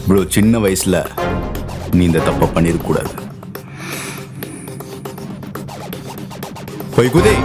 Bro சின்ன வயசுல நீ இந்த தப்பை பண்ணிருக்கூடாது. போய் குதே.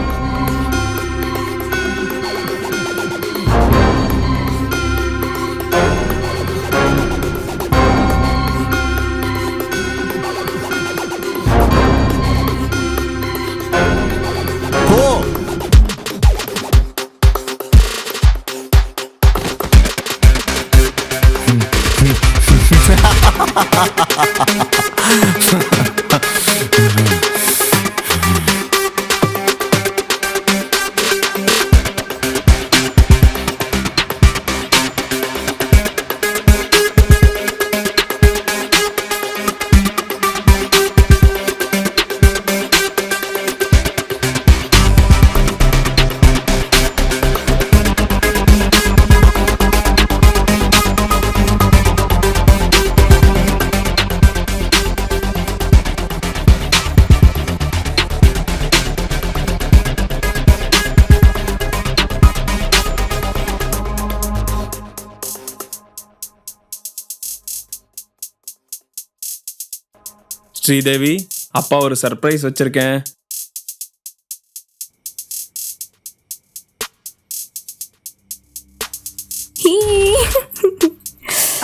ஸ்ரீதேவி, அப்பா ஒரு சர்ப்ரைஸ் வச்சிருக்கேன்.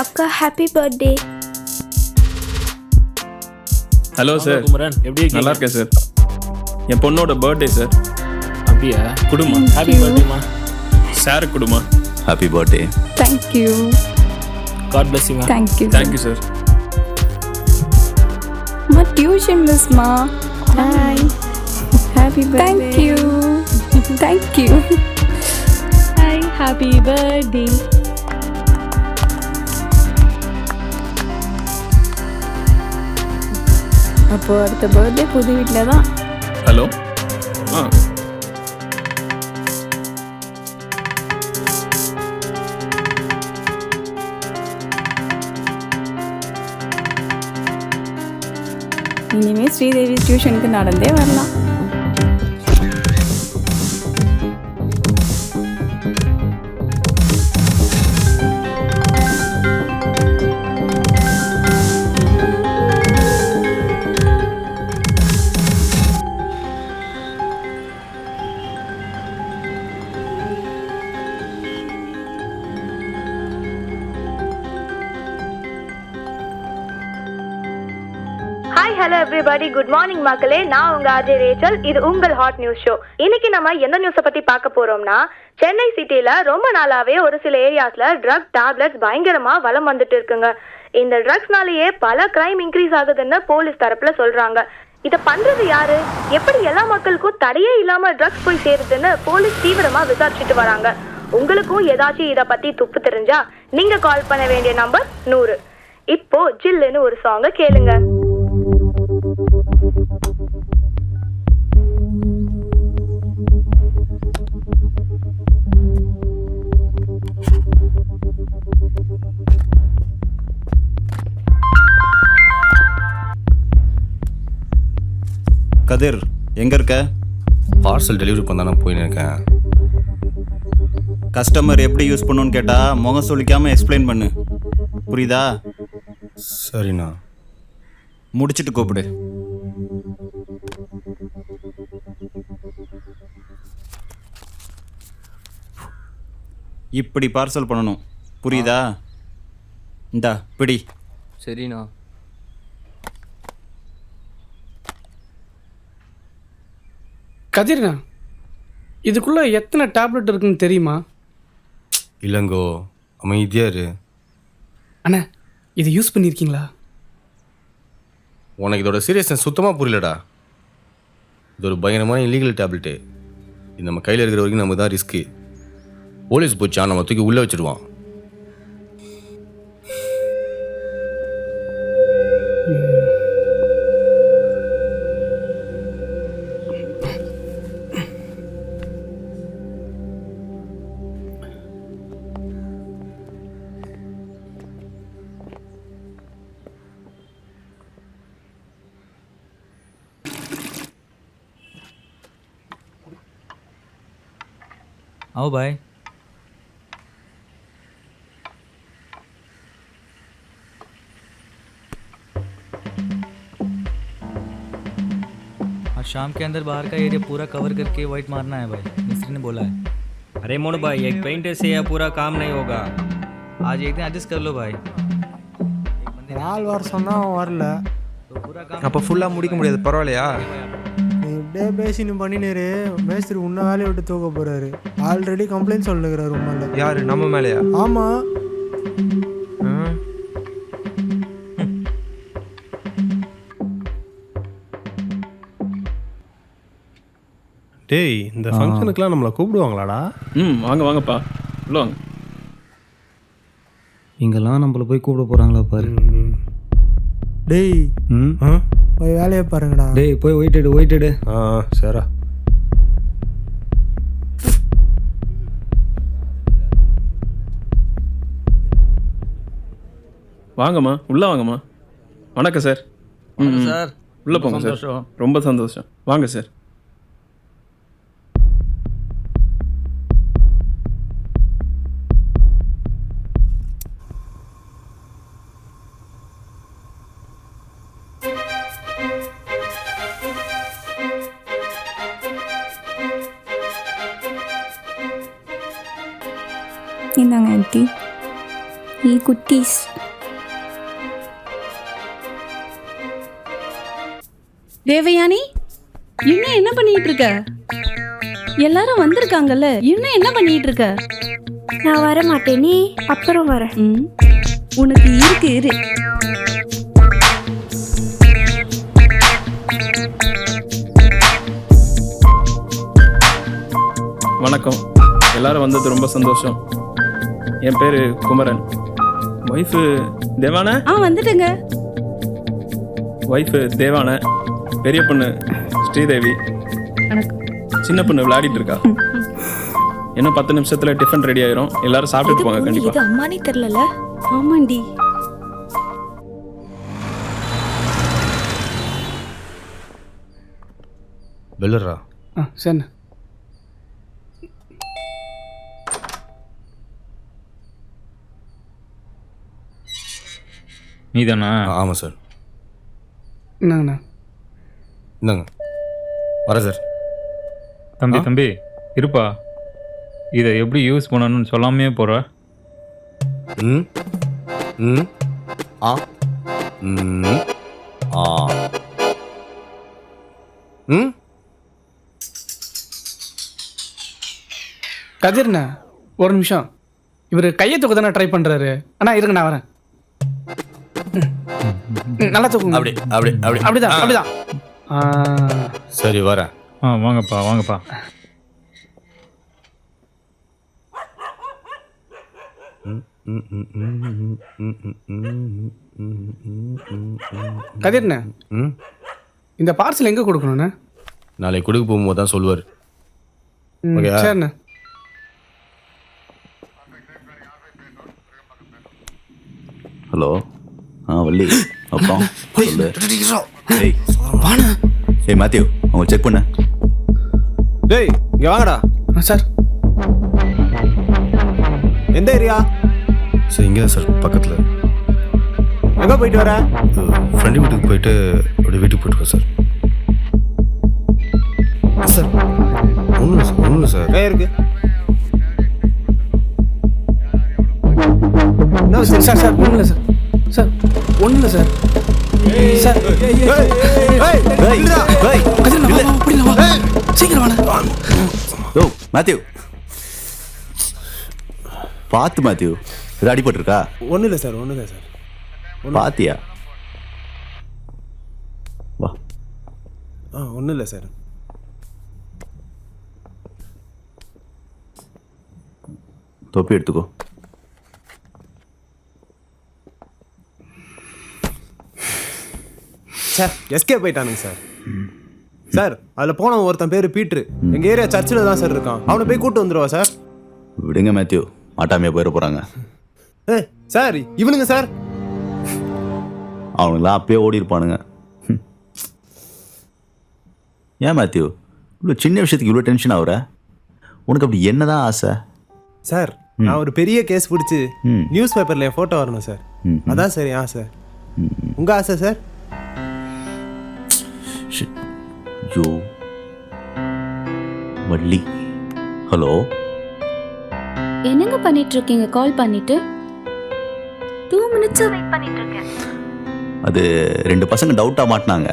அக்கா happy birthday. Hello sir, Kumaran எப்படி இருக்கீங்க? நல்லா இருக்கேன் சார். என் பொண்ணோட பர்த்டே சார். அப்படியா? குடுமா ஹாப்பி பர்த்டேமா. சார் குடுமா. Happy birthday. Thank you. God bless you. Thank you. Thank you sir. My tuition miss ma. Hi. Happy birthday. Thank you. Thank you. Hi, happy birthday. அப்போ அடுத்த பர்த்டே புது வீட்டில் தான். ஹலோ. இனிமே ஸ்ரீதேவி டியூஷனுக்கு நடந்தே வரலாம். Hi hello everybody, good morning மக்களே. நான் உங்க ஆர்ஜே ரேச்சல். இது உங்கள் ஹாட் நியூஸ் ஷோ. இன்னைக்கு நம்ம எந்த நியூஸை பத்தி பார்க்க போறோம்னா, சென்னை சிட்டில ரொம்ப நாளாவே ஒரு சில ஏரியாஸ்ல ட்ரக் டேப்லெட்ஸ் பயங்கரமா வலம் வந்துட்டு இருக்குங்க. இந்த ட்ரக்ஸ்னாலேயே பல கிரைம் இன்க்ரீஸ் ஆகுதுன்னு போலீஸ் தரப்புல சொல்றாங்க. இதை பண்றது யாரு, எப்படி எல்லா மக்களுக்கும் தடையே இல்லாம ட்ரக்ஸ் போய் சேருதுன்னு போலீஸ் தீவிரமா விசாரிச்சுட்டு வராங்க. உங்களுக்கும் ஏதாச்சும் இதை பத்தி துப்பு தெரிஞ்சா நீங்க கால் பண்ண வேண்டிய நம்பர் 100. இப்போ ஜில்லுன்னு ஒரு சாங்க கேளுங்க. கதிர் எங்க இருக்க? பார்சல் டெலிவரி பண்ண போயின்னு இருக்கேன். கஸ்டமர் எப்படி யூஸ் பண்ணணும்னு கேட்டா முகம் சொல்லிக்காம எக்ஸ்பிளைன் பண்ணு, புரியுதா? சரிண்ணா. முடிச்சிட்டு கூப்பிடு. இப்படி பார்சல் பண்ணணும், புரியுதா? இந்தா பிடி. சரிண்ணா. கதிர்ண்ணா, இதுக்குள்ளே எத்தனை டேப்லெட் இருக்குன்னு தெரியுமா? இல்லைங்கோ, அமைதியா இரு. அண்ணா, இதை யூஸ் பண்ணியிருக்கீங்களா? உனக்கு இதோட சீரியஸ்னஸ் சுத்தமாக புரியலடா. இது ஒரு பயங்கரமான இல்லீகல் டேப்லெட்டு. இது நம்ம கையில் இருக்கிற வரைக்கும் நமக்கு தான் ரிஸ்க்கு. போலீஸ் போச்சா நம்ம தூக்கி உள்ளே வச்சுடுவான். आओ भाई. शाम के अंदर बाहर का एरिया पूरा कवर करके वाइट मारना है भाई, मिस्त्री ने बोला है। अरे मोनू भाई, एक पेंटर से यह पूरा काम नहीं होगा। आज एक दिन एडजस्ट कर लो भाई। ஆள் வர சொன்னா அவன் வரல. तो पूरा काम அப்போ ஃபுல்லாக முடிக்க முடியாது, பரவாயில்லையா? நீ இப்படியே பேசின்னு பண்ணினேரு மேஸ்திரி உன்ன வேலையை விட்டு தூக்க போறாரு. ஆல்ரெடி கம்ப்ளைண்ட் சொல்லுகிறாரு உண்மையில. யாரு, நம்ம மேலேயா? ஆமா. டேய், இந்த ஃபங்க்ஷனுக்குலாம் நம்மளை கூப்பிடுவாங்களாடா? வாங்க வாங்கப்பா, உள்ள வாங்க. இங்கெல்லாம் நம்மள போய் கூப்பிட போகிறாங்களா பாரு. டேய் போய் வேலையை பாருங்கடா. டேய் போய் ஒயிட்டடு. சரா. வாங்கம்மா, உள்ள வாங்கம்மா. வணக்கம் சார். சார் உள்ள போங்க சார். ரொம்ப சந்தோஷம். வாங்க சார். இந்தாங்க ஆண்டி, ஈ குட்டீஸ். தேவயானி, இன்னும் என்ன பண்ணிட்டு இருக்க? எல்லாரும் வந்திருக்காங்கல்ல, இன்னும் என்ன பண்ணிட்டு இருக்க? நான் வர மாட்டேன், நீ அப்புறம் வரேன். உனக்கு இரு. வணக்கம். எல்லாரும் வந்தது ரொம்ப சந்தோஷம். என் பேர் குமரன். ஒய்ஃபு தேவான. வந்துட்டேங்க. ஒய்ஃபு தேவான. பெரிய பொண்ணு ஸ்ரீதேவி. சின்ன பொண்ணு விளையாடிட்டு இருக்கா. இன்னும் 10 நிமிஷத்துல டிஃபன் ரெடி ஆயிரும். எல்லாரும் சாப்பிட்டுட்டு போங்க. கண்டிப்பா. இது அம்மானே தெரியல. ஆமாண்டி. பெல்லரா. சரி. நீதானா? ஆமாம் சார். என்னங்கண்ணா? இந்தாங்க வரேன் சார். தம்பி இருப்பா, இதை எப்படி யூஸ் பண்ணணும்னு சொல்லாமே போகிற. ம் ம் ஆ ம் ஆ ம். கதிர்ண்ணா, ஒரு நிமிஷம். இவர் கையை தூக்க தானே ட்ரை பண்ணுறாரு. அண்ணா இருங்க, நான் வரேன். நல்லா தூக்குங்க. அப்படிதான். சரி வரேன். வாங்கப்பா. கதிர்ண்ணா, இந்த பார்சல் எங்கே கொடுக்கணுண்ணா? நாளைக்கு கொடுக்க போகும்போது தான் சொல்லுவார். சரிண்ணா. ஹலோ. வள்ளி, அப்புறம் சொல்லு. ஏய் மேத்யூ, அவங்க செக் பண்ண. டேய் இங்க வாங்கடா. சார் எந்த ஏரியா? சார் இங்கே தான் சார், பக்கத்தில். எங்கே போயிட்டு வர? ஃப்ரெண்டு வீட்டுக்கு போயிட்டு அப்படியே வீட்டுக்கு போயிட்டுருக்கோம் சார். சார் ஒன்றும் இல்லை சார். இருக்கு. சார் ஒன்றும் இல்லை சார். சார் ஒன்றும் இல்லை சார். சார் சீக்கிரம் வாங்க. ஓ மேத்யூ, பார்த்து மேத்யூ, இது அடிபட்டிருக்கா? ஒன்றும் இல்லை சார். பாத்தியா? வா. ஒன்றும் இல்லை சார். தொப்பி எடுத்துக்கோ. சார் எஸ்கேப் போயிட்டானுங்க சார். சார் அதில் போனவன் ஒருத்தன் பேர் பீட்ரு. எங்கள் ஏரியா சர்ச்சில் தான் சார் இருக்கான். அவனை போய் கூப்பிட்டு வந்துடுவா சார். விடுங்க மேத்யூ, மாட்டாமையாக போயிட போகிறாங்க. சார் இவனுங்க சார், அவனுங்களாம் அப்பயே ஓடி இருப்பானுங்க. ஏன் மேத்யூ இவ்வளோ சின்ன விஷயத்துக்கு இவ்வளோ டென்ஷன் ஆகுற? உனக்கு அப்படி என்னதான் ஆசை? சார் நான் ஒரு பெரிய கேஸ் பிடிச்சி நியூஸ் பேப்பரில் என் ஃபோட்டோ வரணும் சார். அதான் சார் என் ஆசை. உங்கள் ஆசை சார்? ஐயோ வள்ளி. ஹலோ, என்னங்க பண்ணிட்டு இருக்கீங்க கால் பண்ணிட்டு? 2 minutes வெயிட் பண்ணிட்டு இருக்கேன். அது 2 பசங்க டவுட்டா மாட்டினாங்க,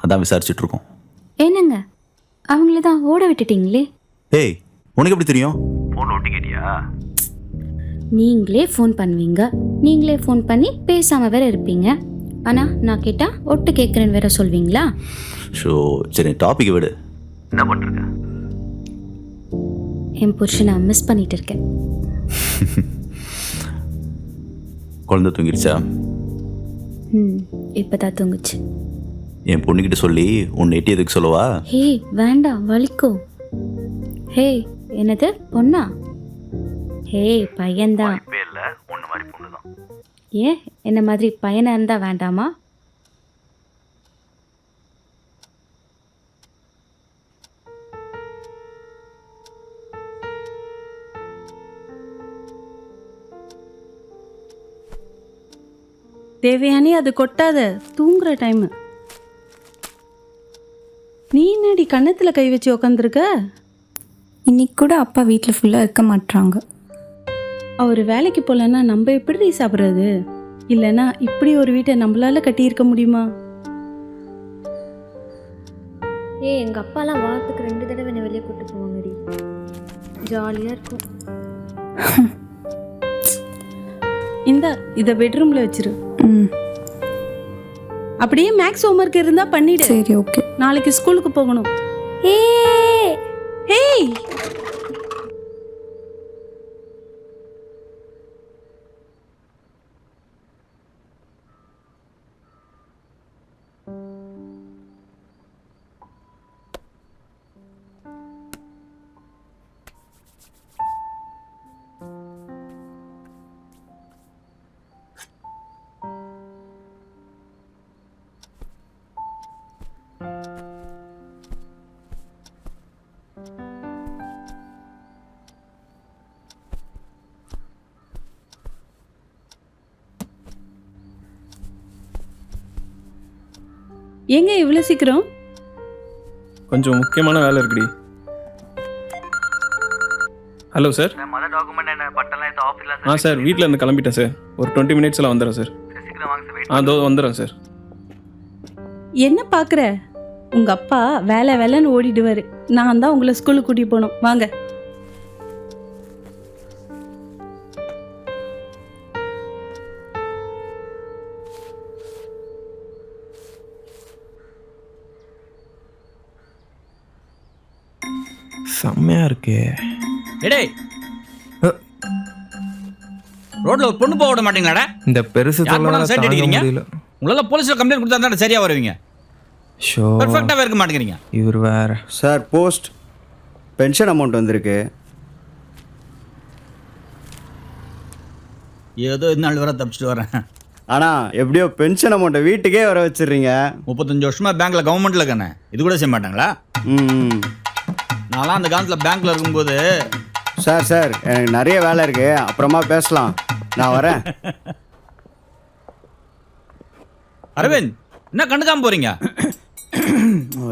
அதான் விசாரிச்சுட்டு இருக்கோம். என்னங்க அவங்கள தான் ஓட விட்டுட்டீங்களே? ஏய், உனக்கு எப்படி தெரியும்? ஃபோன் ஒட்டி கேட்டியா? நீங்களே ஃபோன் பண்ணுவீங்க, நீங்களே ஃபோன் பண்ணி பேசாம வேற இருப்பீங்க. ஆனா நான் கேட்டா ஒட்டு கேட்குறேன்னு வேற சொல்வீங்களா? ஷோ, சரி டாபிக் விடு. என்ன பண்றீங்க? என் புருஷனை மிஸ் பண்ணிட்டு இருக்கேன். குழந்தை தூங்கிருச்சா? இப்பதான் தூங்குச்சு. என் பொண்ணுகிட்ட சொல்லி உன்னை எட்டியதுக்கு சொல்லவா? ஹே வேண்டாம், வலிக்கும். ஹே, என்னது பொண்ணா? ஹே பையன்தான். ஏன் என்ன மாதிரி பையனா இருந்தா வேண்டாமா? தேவயானி அது கொட்டாத, தூங்குற டைம். நீ என்னடி கன்னத்துல கை வச்சு உக்காந்துருக்க? இன்னைக்கு கூட அப்பா வீட்டில் ஃபுல்லாக இருக்க மாட்டாங்க. அவர் வேலைக்கு போகலன்னா நம்ம எப்படி சாப்பிட்றது? இல்லைன்னா இப்படி ஒரு வீட்டை நம்மளால கட்டியிருக்க முடியுமா? எங்கள் அப்பாலாம் வாரத்துக்கு 2 தடவை என்னை வெளியே கூட்டு போவாங்கடி. ஜாலியாக இருக்கும். இந்த இதை பெட்ரூம்ல வச்சிரு. அப்படியே மேக்ஸ் ஹோம்வொர்க் இருந்தா பண்ணிடு. சரி ஓகே. நாளைக்கு ஸ்கூலுக்கு போகணும். ஏய் ஹேய், எங்க இவ்வளவு சீக்கிரம்? கொஞ்சம் முக்கியமான வேலை இருக்குடி. Hello sir. சார் வீட்டில் இருந்து கிளம்பிட்டேன் சார். ஒரு 20 minutesல வந்துடுறேன் சார். அதோ வந்துடுறேன் சார். என்ன பாக்குற? உங்க அப்பா வேலை வேலைன்னு ஓடிடுவாரு. நான் தான் உங்களை ஸ்கூலுக்கு கூட்டிட்டு போகணும். வாங்க. செம்மையா இருக்கே. எடே ரோட்ல ஒரு பொண்ணு போக விட மாட்டீங்களாடா? இந்த பெருசு சைட் அடிக்கிறீங்க. உங்களால போலீஸ்ல கம்ப்ளைண்ட் கொடுத்தா தான் சரியா வருவீங்க. ஷோ, பெர்ஃபெக்ட்டா இருக்க மாட்டேங்கிறீங்க. இவர் வேற. சார் போஸ்ட் பென்ஷன் அமௌண்ட் வந்திருக்கு. ஏதோ இந்த நாள் வர தப்பிச்சுட்டு வரேன். ஆனால் எப்படியோ பென்ஷன் அமௌண்ட்டை வீட்டுக்கே வர வச்சிடுறீங்க. 35 வருஷமா பேங்க்ல கவர்மெண்ட்ல இருக்கேன். இது கூட செய்ய மாட்டாங்களா? நான்லாம் அந்த காலத்தில் பேங்க்ல இருக்கும்போது. சார் சார் எனக்கு நிறைய வேலை இருக்கு, அப்புறமா பேசலாம், நான் வரேன். அரவிந்த், என்ன கண்டுக்காம போறீங்க?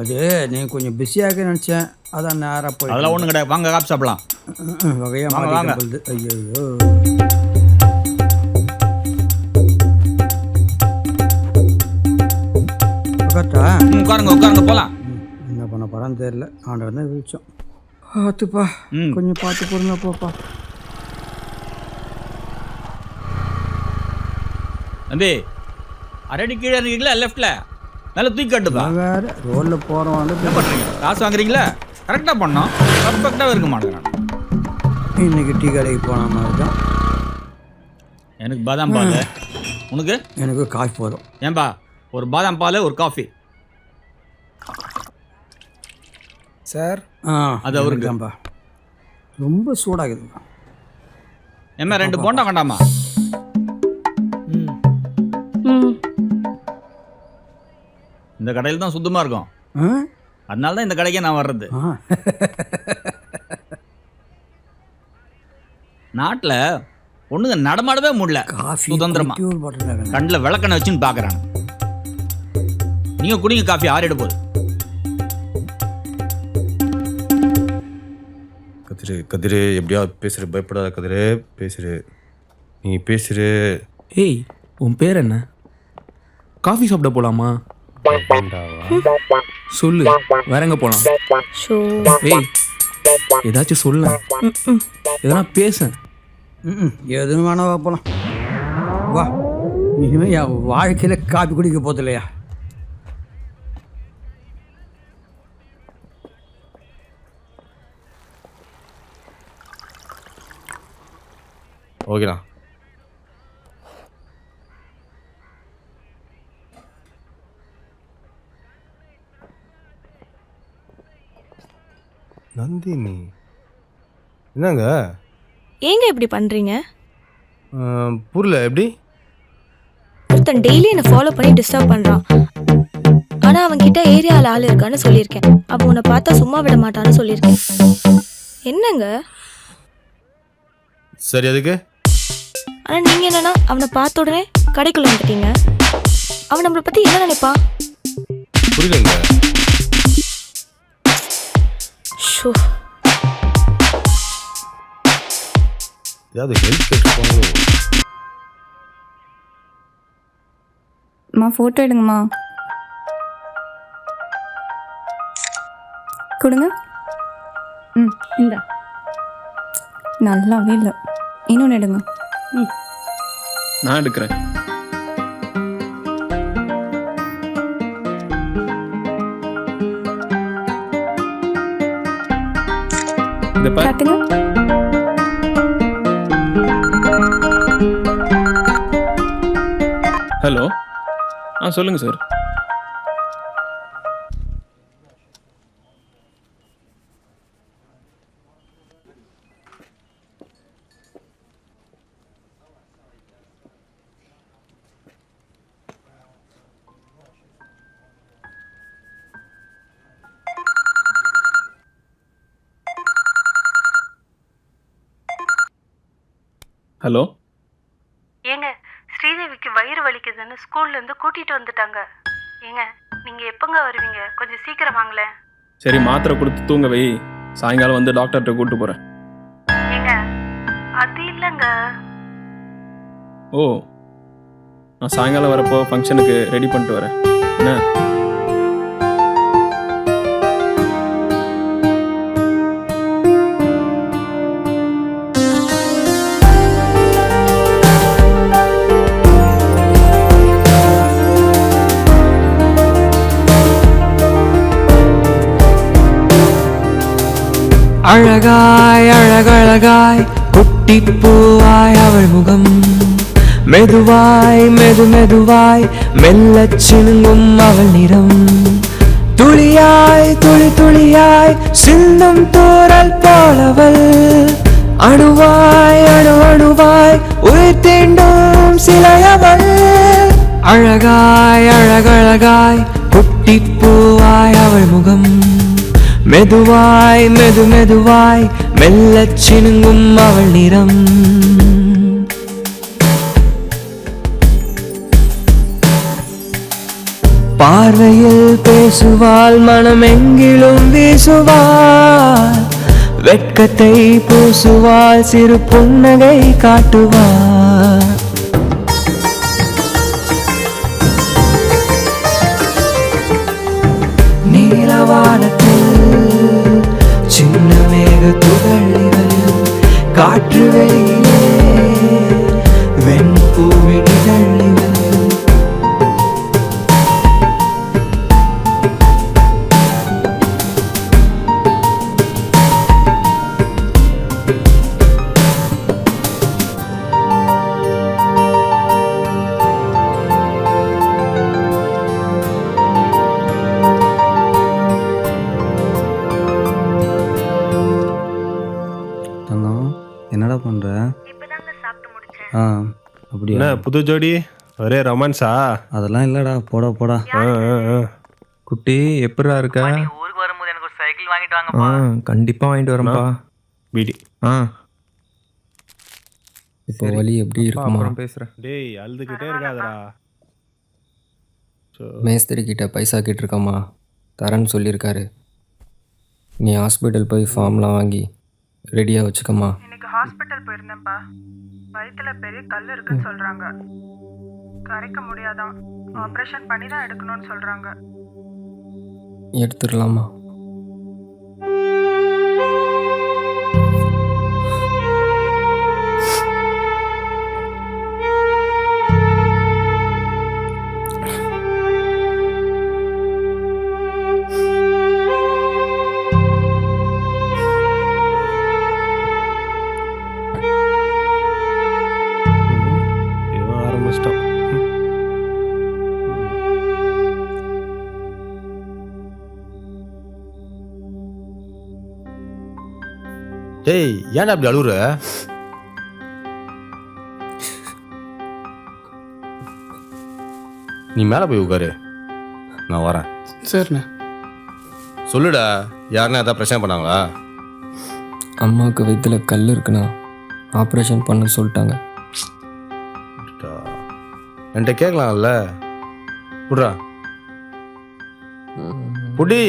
அது நீ கொஞ்சம் பிஸியாக நினச்சேன், அதான் நேராக போய். அதெல்லாம் ஒன்றும் கிடையாது, வாங்க காப்பி சாப்பிடலாம். வகையாக வாங்க. ஐயோ உட்காருங்க உட்காருங்க போகலாம். என்ன பண்ண போகிறான்னு தெரியல. ஆண்டவர் தான் விழிச்சோம். பார்த்துப்பா, கொஞ்சம் பார்த்து பொறுங்க போப்பா. தம்பி, அரடி கீழே இருக்கீங்களா லெஃப்ட்ல? நல்லா தூக்கி கட்டுப்பா. வேற ரோடில் போகிறோம். என்ன பண்ணுறீங்க? காசு வாங்குறீங்களா? கரெக்டாக பண்ணோம், பர்ஃபெக்டாக இருக்க மாட்டேங்கிறேன். இன்னைக்கு டீ கடைக்கு போன மாதிரி தான். எனக்கு பாதாம் பால், உனக்கு? எனக்கு காஃபி போதும். ஏன்பா, ஒரு பாதாம் பால் ஒரு காஃபி. சார் அது அவருக்கு தான்ப்பா. ரொம்ப சூடாகுதுப்பா. என்ன 2 போண்டா வேண்டாமா? இந்த கடையில் தான் சுத்தமாக இருக்கும், அதனால தான் இந்த கடைக்கே நான் வர்றது. நாட்டில் ஒண்ணுங்க நடமாடவே முடியல சுதந்திரமா. கண்ணில் விளக்கணை வச்சுன்னு பார்க்குறாங்க. நீங்கள் குடிங்க காஃபி, ஆறிட போகுது. கதிரு கதிரு எப்படியா பேசுகிற, பயப்படாத கதிரு, பேசுகிற, நீ பேசுகிற. ஏய் உன் பேர் என்ன? காஃபி சாப்பிட போலாமா? சொல்லு, வேற எங்க போலாம்? ஏய் ஏதாச்சும் சொல்ல, எதனா பேச. எதுவும் வேணாவா போகலாம். வா, இனிமேல் என் வாழ்க்கையில் காப்பி குடிக்க போதில்லையா? ஓகேண்ணா. நந்தினி என்னங்க? ஏங்க இப்படி பண்றீங்க? புரியல, எப்படி? ஒருத்தன் டெய்லி என்னை ஃபாலோ பண்ணி டிஸ்டர்ப் பண்றான். ஆனா அவன் கிட்ட ஏரியாவில் ஆள் இருக்கான்னு சொல்லியிருக்கேன். அப்போ உன்னை பார்த்தா சும்மா விட மாட்டான்னு சொல்லியிருக்கேன். என்னங்க? சரி, அதுக்கு? ஆனா நீங்க என்னன்னா அவனை பார்த்த உடனே கடைக்குள்ள வந்துட்டீங்க. அவன் நம்மளை பத்தி என்ன நினைப்பான்? புரியலங்க. ஷோ, ஏதாவது ஹெல்ப் கேட்டுருப்பாங்களோ? அம்மா ஃபோட்டோ எடுங்கம்மா. கொடுங்க. இந்த நல்லாவே இல்லை, இன்னொன்று எடுங்க. நான் எடுக்கிறேன். இதை பாரு. காட்டுங்க. ஹலோ, சொல்லுங்கள் சார். ஹலோ, ஏங்க ஸ்ரீதேவிக்கு வயிறு வலிக்குதுன்னு ஸ்கூல்ல இருந்து கூட்டிட்டு வந்துட்டாங்க. ஏங்க நீங்க எப்பங்க வருவீங்க? கொஞ்சம் சீக்கிரம் வாங்களேன். சரி மாத்திரை கொடுத்து தூங்க வை, சாயங்காலம் வந்து டாக்டர்கிட்ட கூப்பிட்டு போகிறேன். ஏங்க அது இல்லைங்க. ஓ, நான் சாயங்காலம் வரப்போ ஃபங்க்ஷனுக்கு ரெடி பண்ணிட்டு வரேன். என்ன? அழகாய் அழகழகாய் குட்டிப்பூவாய் அவள் முகம், மெதுவாய் மெதுவாய் மெல்லச் சினுங்கும் அவள் நிறம், துளியாய் துளியாய் சிந்தும் தூறல் போலவள், அணுவாய் அணுவாய் உயிர் தீண்டும் சிலையவள். அழகாய் அழகழகாய் குட்டிப்பூவாய் அவள் முகம், மெதுவாய் மெதுவாய் மெல்லச் சினுங்கும் அவள் நிறம். பார்வையில் பேசுவாள், மனமெங்கிலும் வீசுவாள், வெட்கத்தை பூசுவாள், சிறு புன்னகை காட்டுவாள். நீலவானத்தில் சின்ன மேக துகளிகள், காற்று வெளியிலே வெண்பூவின் இதழிகள். என்னடா பண்ற? அப்படியா? என்ன புது ஜோடி, ஒரே ரொமான்ஸா? அதெல்லாம் இல்லடா, போடா. குட்டி எப்படா இருக்க? ஊருக்கு வரும்போது எனக்கு ஒரு சைக்கிள் வாங்கிட்டு வாங்கப்பா. கண்டிப்பா வாங்கிட்டு வரேன்ப்பா. பீடி. இப்போ வலி எப்படி இருக்குமா? பேசுறேன். டேய் அழுதுகிட்டே இருக்காதடா. மேஸ்திரி கிட்ட பைசா கேட்டிருக்காமா, தரேன்னு சொல்லியிருக்காரு. நீ ஹாஸ்பிட்டல் போய் ஃபார்ம்லாம் வாங்கி ரெடியாக வச்சுக்கம்மா. இன்னைக்கு ஹாஸ்பிட்டல் போயிருந்தேன்ப்பா. வயிற்றுல பெரிய கல் இருக்குன்னு சொல்றாங்க. கரைக்க முடியாதான். ஆப்ரேஷன் பண்ணி தான் எடுக்கணும்னு சொல்றாங்க. எடுத்துடலாமா? இவன் ஆரம்பிச்சிட்டான். டேய் ஏன்டா அப்படி அழுகுற? நீ மேலே போய் உட்காரு, நான் வரேன். சரிண்ணே. சொல்லுடா, யாருன்னா எதாவது பிரச்சனை பண்ணாங்களா? அம்மாவுக்கு வயிற்றுல கல் இருக்குண்ணா, ஆப்ரேஷன் பண்ண சொல்லிட்டாங்க. என்கிட்ட கேட்கலாம்ல. புட்றா புடி.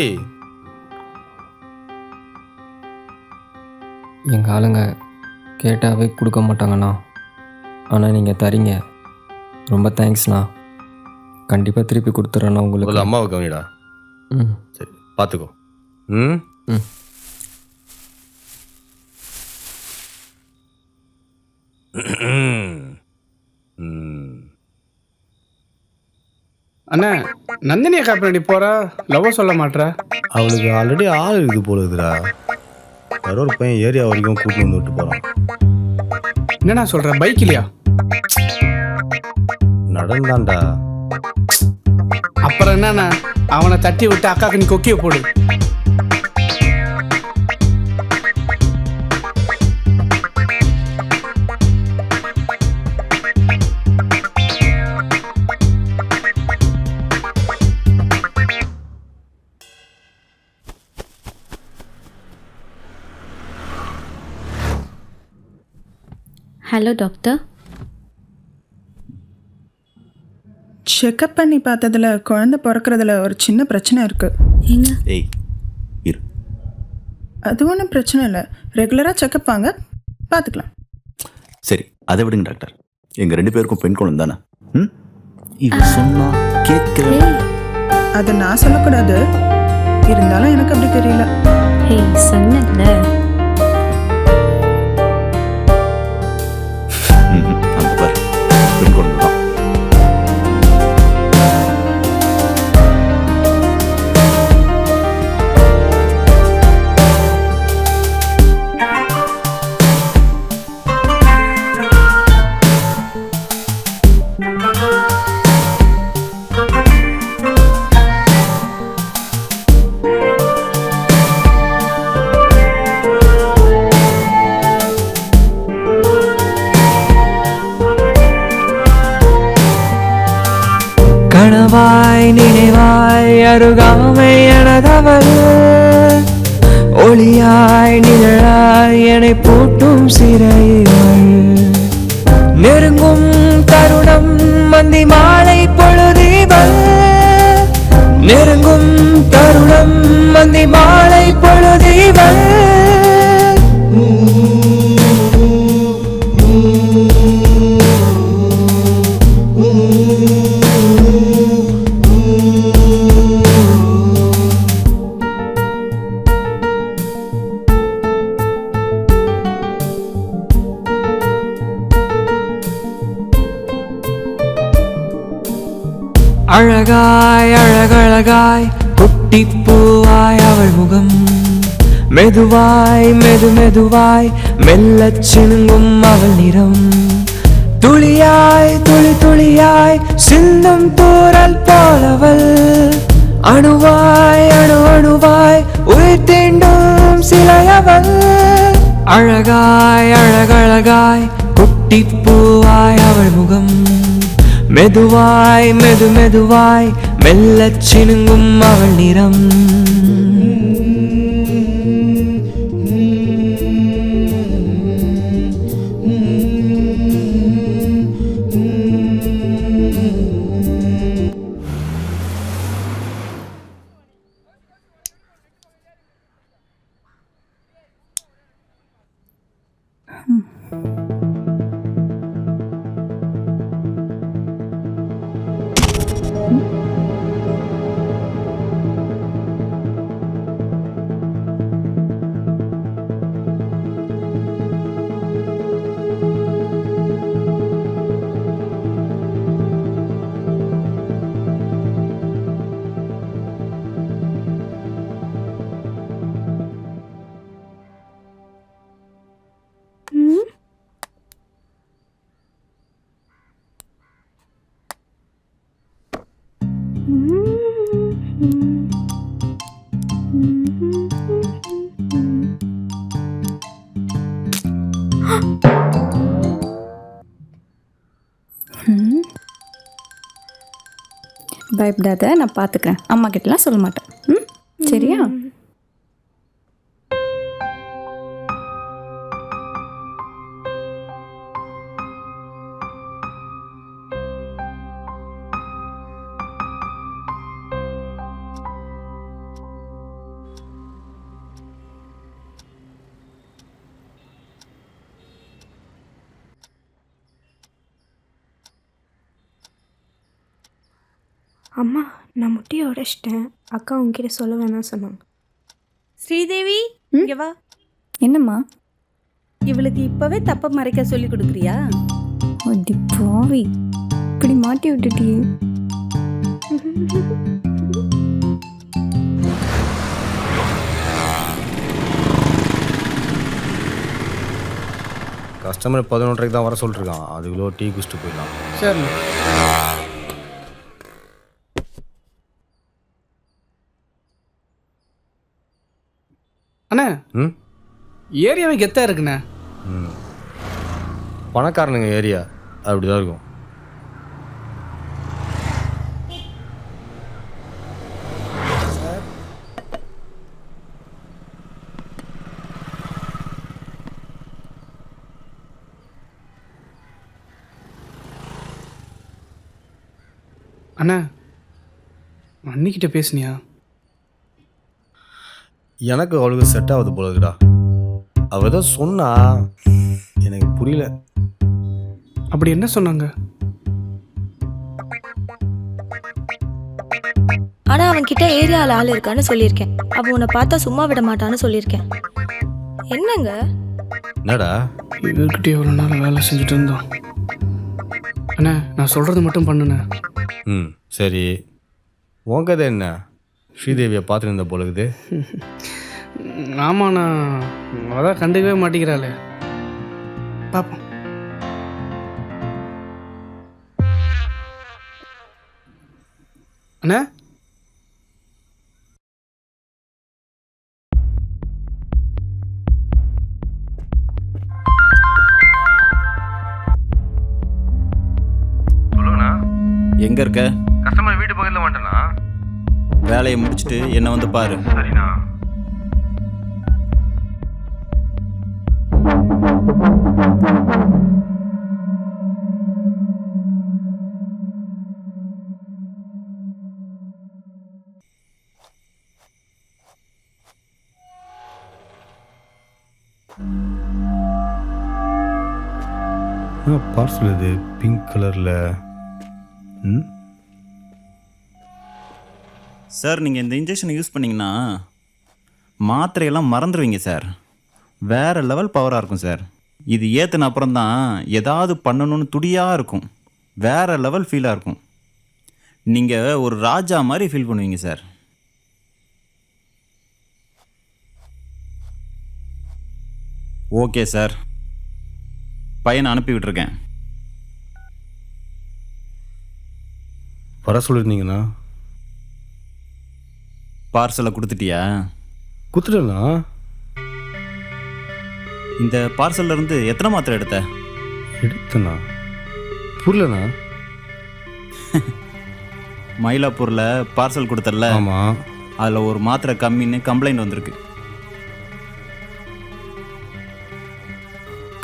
எங்கள் ஆளுங்க கேட்டாவே கொடுக்க மாட்டாங்கண்ணா. ஆனால் நீங்கள் தரீங்க, ரொம்ப தேங்க்ஸ்ண்ணா. கண்டிப்பாக திருப்பி கொடுத்துட்றேண்ணா உங்களுக்கு. முதல்ல அம்மாவை கவனிடா. ம் சரி, பார்த்துக்கோ. ம் ம் அண்ணா, நந்தினி அக்கா பின்னாடி போறா, லவ் சொல்ல மாட்றா. அவளுக்கு ஆல்ரெடி ஆள் இருக்குது போல இருக்குதுடா. யாரோ ஒரு பையன் ஏரியா வரைக்கும் கூட்டிட்டு வந்து விட்டு போகிறான். என்னண்ணா சொல்ற, பைக் இல்லையா? நடந்தான்டா. அப்புறம் என்னண்ணா, அவனை தட்டி விட்டு அக்காக்கு நீ கொக்கிய போடு. Hello doctor. செக்கப் பண்ணி பார்த்ததுல குழந்தை பிறக்கிறதுல ஒரு சின்ன பிரச்சனை இருக்கு. ஏங்க? ஏய் இரு. அது ஒன்றும் பிரச்சனை இல்லை, ரெகுலராக செக்கப் வாங்க, பார்த்துக்கலாம். சரி, அதை விடுங்க டாக்டர். எங்கள் 2 பேருக்கும் பெண் குழந்தை தானே? ம் இது சொன்னா கேட்க. அதை நான் சொல்லக்கூடாது, இருந்தாலும் எனக்கு அப்படி தெரியல. ஏய் சொன்னல. அந்த பாரு, பெண் குழந்தை தான். கனவாய் நினைவாய் அருகாமை எனதவள், ஒளியாய் நிழலாய் என்னை பூட்டும் சிறைகள், நெருங்கும் தருணம் மந்தி மாலை பொழுதிவள், நெருங்கும் தருணம் மந்தி மாலை பொழுதிவள். அழகாய் அழகழகாய் குட்டிப்பூவாய் அவள் முகம், மெதுவாய் மெதுவாய் மெல்லச் சினுங்கும் அவள் நிறம், துளியாய் துளியாய் சிந்தும் தூறல் போலவள், அணுவாய் அணுவாய் உயிர் தீண்டும் சிலையவள். அழகாய் அழகழகாய் குட்டிப்பூவாய் அவள் முகம், மெதுவாய் மெதுவாய் மெல்லச் சினுங்கும் அவள் நிறம். பயப்படாத, நான் பார்த்துக்கிறேன். அம்மா கிட்டலாம் சொல்ல மாட்டேன். ம், சரியா? அம்மா, நான் முட்டியை உடைச்சிட்டேன். அக்கா உங்ககிட்ட சொல்ல வேணாம் சொன்னாங்க. ஸ்ரீதேவி, இங்க வா. என்னம்மா? இவளுக்கு இப்பவே தப்ப மறைக்க சொல்லி கொடுக்குறியா? அடி பாவி, இப்படி மாட்டி விட்டுட்டியே. கஸ்டமர் 11:30 தான் வர சொல்லிருக்கான். அதுக்குள்ளே டீ குடிச்சிட்டு போயிடலாம். சரி. அண்ணா, ஏரியாவே கெத்தா இருக்குண்ணே. பணக்காரனுங்க ஏரியா அப்படிதான் இருக்கும். அண்ணா, அன்னிக்கிட்ட பேசுனியா? எனக்கு அவளுக்கு செட் ஆகுது போல இருக்குடா. அவ ஏதோ சொன்னா, எனக்கு புரியல. அப்படி என்ன சொன்னாங்க? ஆனா அவன்கிட்ட ஏரியாவில் ஆள் இருக்கான்னு சொல்லியிருக்கேன். அவன் உன்னை பார்த்தா சும்மா விட மாட்டான்னு சொல்லியிருக்கேன். என்னங்க? என்னடா? இவர்கிட்ட எவ்வளோ நாள் வேலை செஞ்சுட்டு இருந்தோம். அண்ணா, நான் சொல்கிறது மட்டும் பண்ணுண்ணே. சரி. உன் கதை என்ன? ஸ்ரீதேவியை பார்த்துட்டு இருந்த போல இருக்குது. ஆமாண்ணா, அதான் கண்டுக்கவே மாட்டேங்கிறாளே. பார்ப்போம். அண்ணா, சொல்லுங்கண்ணா. எங்க இருக்க? கஸ்டமர் வீட்டு பக்கத்தில் வந்துட்டேண்ணா. வேலையை முடிச்சுட்டு என்ன வந்து பாரு. சரிண்ணா. பார்சல் இது பிங்க் கலரில். சார், நீங்கள் இந்த இன்ஜெக்ஷனை யூஸ் பண்ணிங்கன்னா மாத்திரையெல்லாம் மறந்துடுவீங்க சார். வேறு லெவல் பவராக இருக்கும் சார். இது ஏற்றின அப்புறம் தான் ஏதாவது பண்ணணும்னு துடியாக இருக்கும். வேறு லெவல் ஃபீலாக இருக்கும். நீங்கள் ஒரு ராஜா மாதிரி ஃபீல் பண்ணுவீங்க சார். ஓகே சார், பையனை அனுப்பி விட்டுருக்கேன். வர சொல்லியிருந்தீங்கண்ணா. பார்சலை கொடுத்துட்டியா? கொடுத்துட்டேண்ணா. இந்த பார்சல்ல இருந்து எத்தனை மாத்திரை எடுத்தண்ணா? புரியலண்ணா. மயிலாப்பூரில் பார்சல் கொடுத்தல. ஆமாம். அதில் ஒரு மாத்திரை கம்மின்னு கம்ப்ளைண்ட் வந்திருக்கு.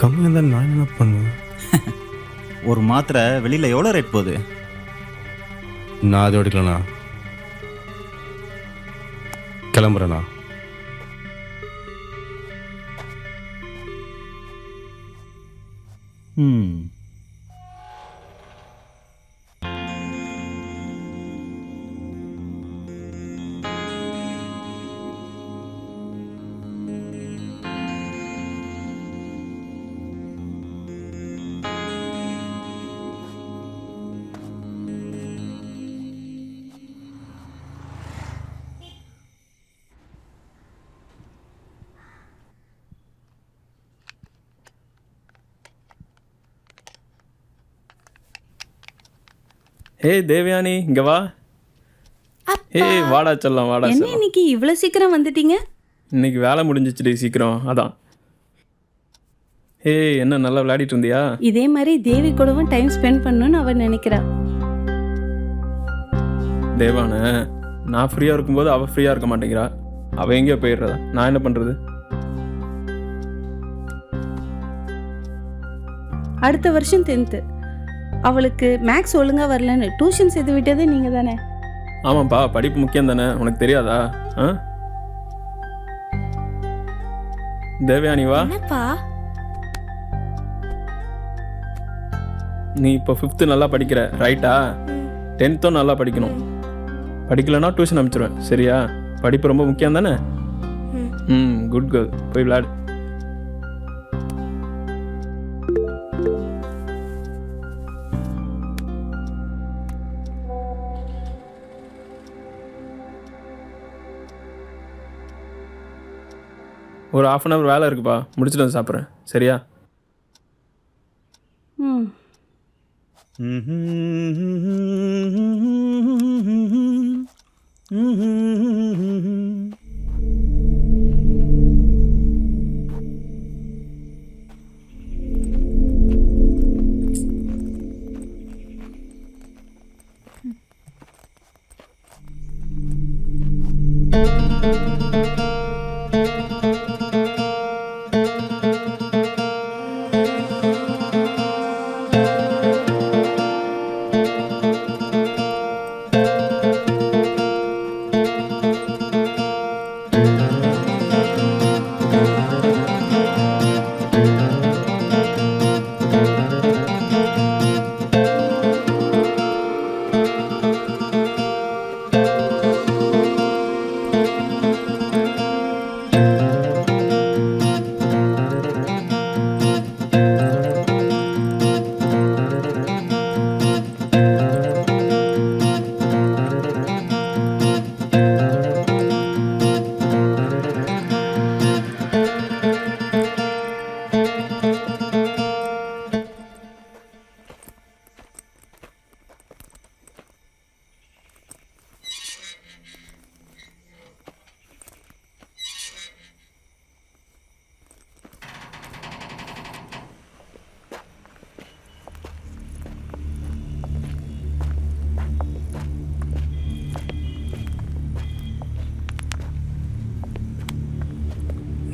கம்மியாக இருந்தால் நான் என்ன பண்ணுவேன்? ஒரு மாத்திரை வெளியில் எவ்வளோ ரேட் போகுது? நான் அதை எடுக்கலண்ணா. கிளம்புறேண்ணா. ஹே தேவயானி, இங்கே வா. ஏய் வாடா செல்லம், வாடா என்ன செல்லம். இன்னைக்கு இவ்வளவு சீக்கிரம் வந்துட்டீங்க? இன்னைக்கு வேலை முடிஞ்சிச்சுடி சீக்கிரம், அதான். ஏய் என்ன நல்லா விளையாடிட்டு இருந்தியா? இதே மாதிரி தேவி கூடவும் டைம் ஸ்பெண்ட் பண்ணணும்னு அவ நினைக்கிறா. தேவான, நான் ஃப்ரீயாக இருக்கும்போது அவள் ஃப்ரீயாக இருக்க மாட்டேங்கிறா. அவள் எங்கேயோ போயிடுறதா, நான் என்ன பண்ணுறது? அடுத்த வருஷம் 10th அவளுக்கு மேக்ஸ் ஒழுங்கா வரலன்னு டியூஷன் சேர்த்து விட்டதே நீங்க தானே? ஆமாப்பா, படிப்பு முக்கியம் தானே, உனக்கு தெரியாதா? ஆ தேவயானி வா. என்னப்பா? நீ இப்போ 5th நல்லா படிக்கிற ரைட்டா? 10th நல்லா படிக்கணும். படிக்கலைன்னா டியூஷன் அனுப்பிச்சிடுவேன், சரியா? படிப்பு ரொம்ப முக்கியம் தானே? குட் கேர்ள், போய் விளையாடு. ஒரு 1/2 hour வேலை இருக்குப்பா, முடிச்சுட்டு வந்து சாப்பிட்றேன், சரியா? ம்.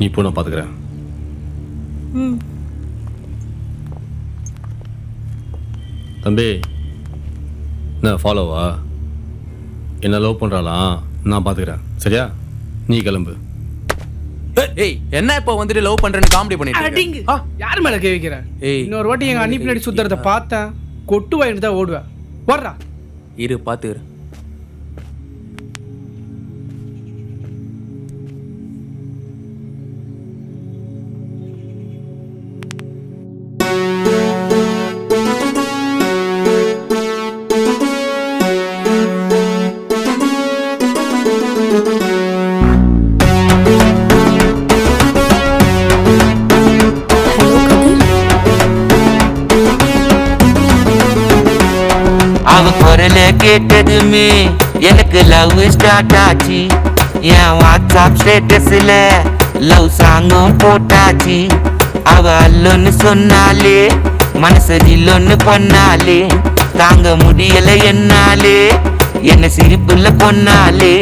நீ இப்போ நான் பார்த்துக்கிறேன். தம்பி, என்ன ஃபாலோவா? என்ன லவ் பண்ணுறாளாம், நான் பார்த்துக்கிறேன், சரியா? நீ கிளம்பு. ஏய் என்ன இப்போ வந்துட்டு லவ் பண்றேன்னு காமெடி பண்ணிட்டு இருக்க? யார் மேல கை வைக்கிற? இன்னொரு வாட்டி எங்க அண்ணி பின்னாடி சுத்துறத பார்த்தேன், கொட்டு வாங்கிட்டு தான் ஓடுவேன். வர்றா. இரு பார்த்துக்கிறேன். அவ குரல கேட்டதுமே எனக்கு லவ் ஸ்டார்ட் ஆச்சு. என் வாட்ஸ்அப் ஸ்டேட்டஸ்ல லவ் சாங்கும் போட்டாச்சு. அவ அல்லொன்னு சொன்னாலே மனசு இல்லொன்னு பண்ணாலே, தாங்க முடியல என்னாலே என்ன சிரிப்புல பொண்ணாலே.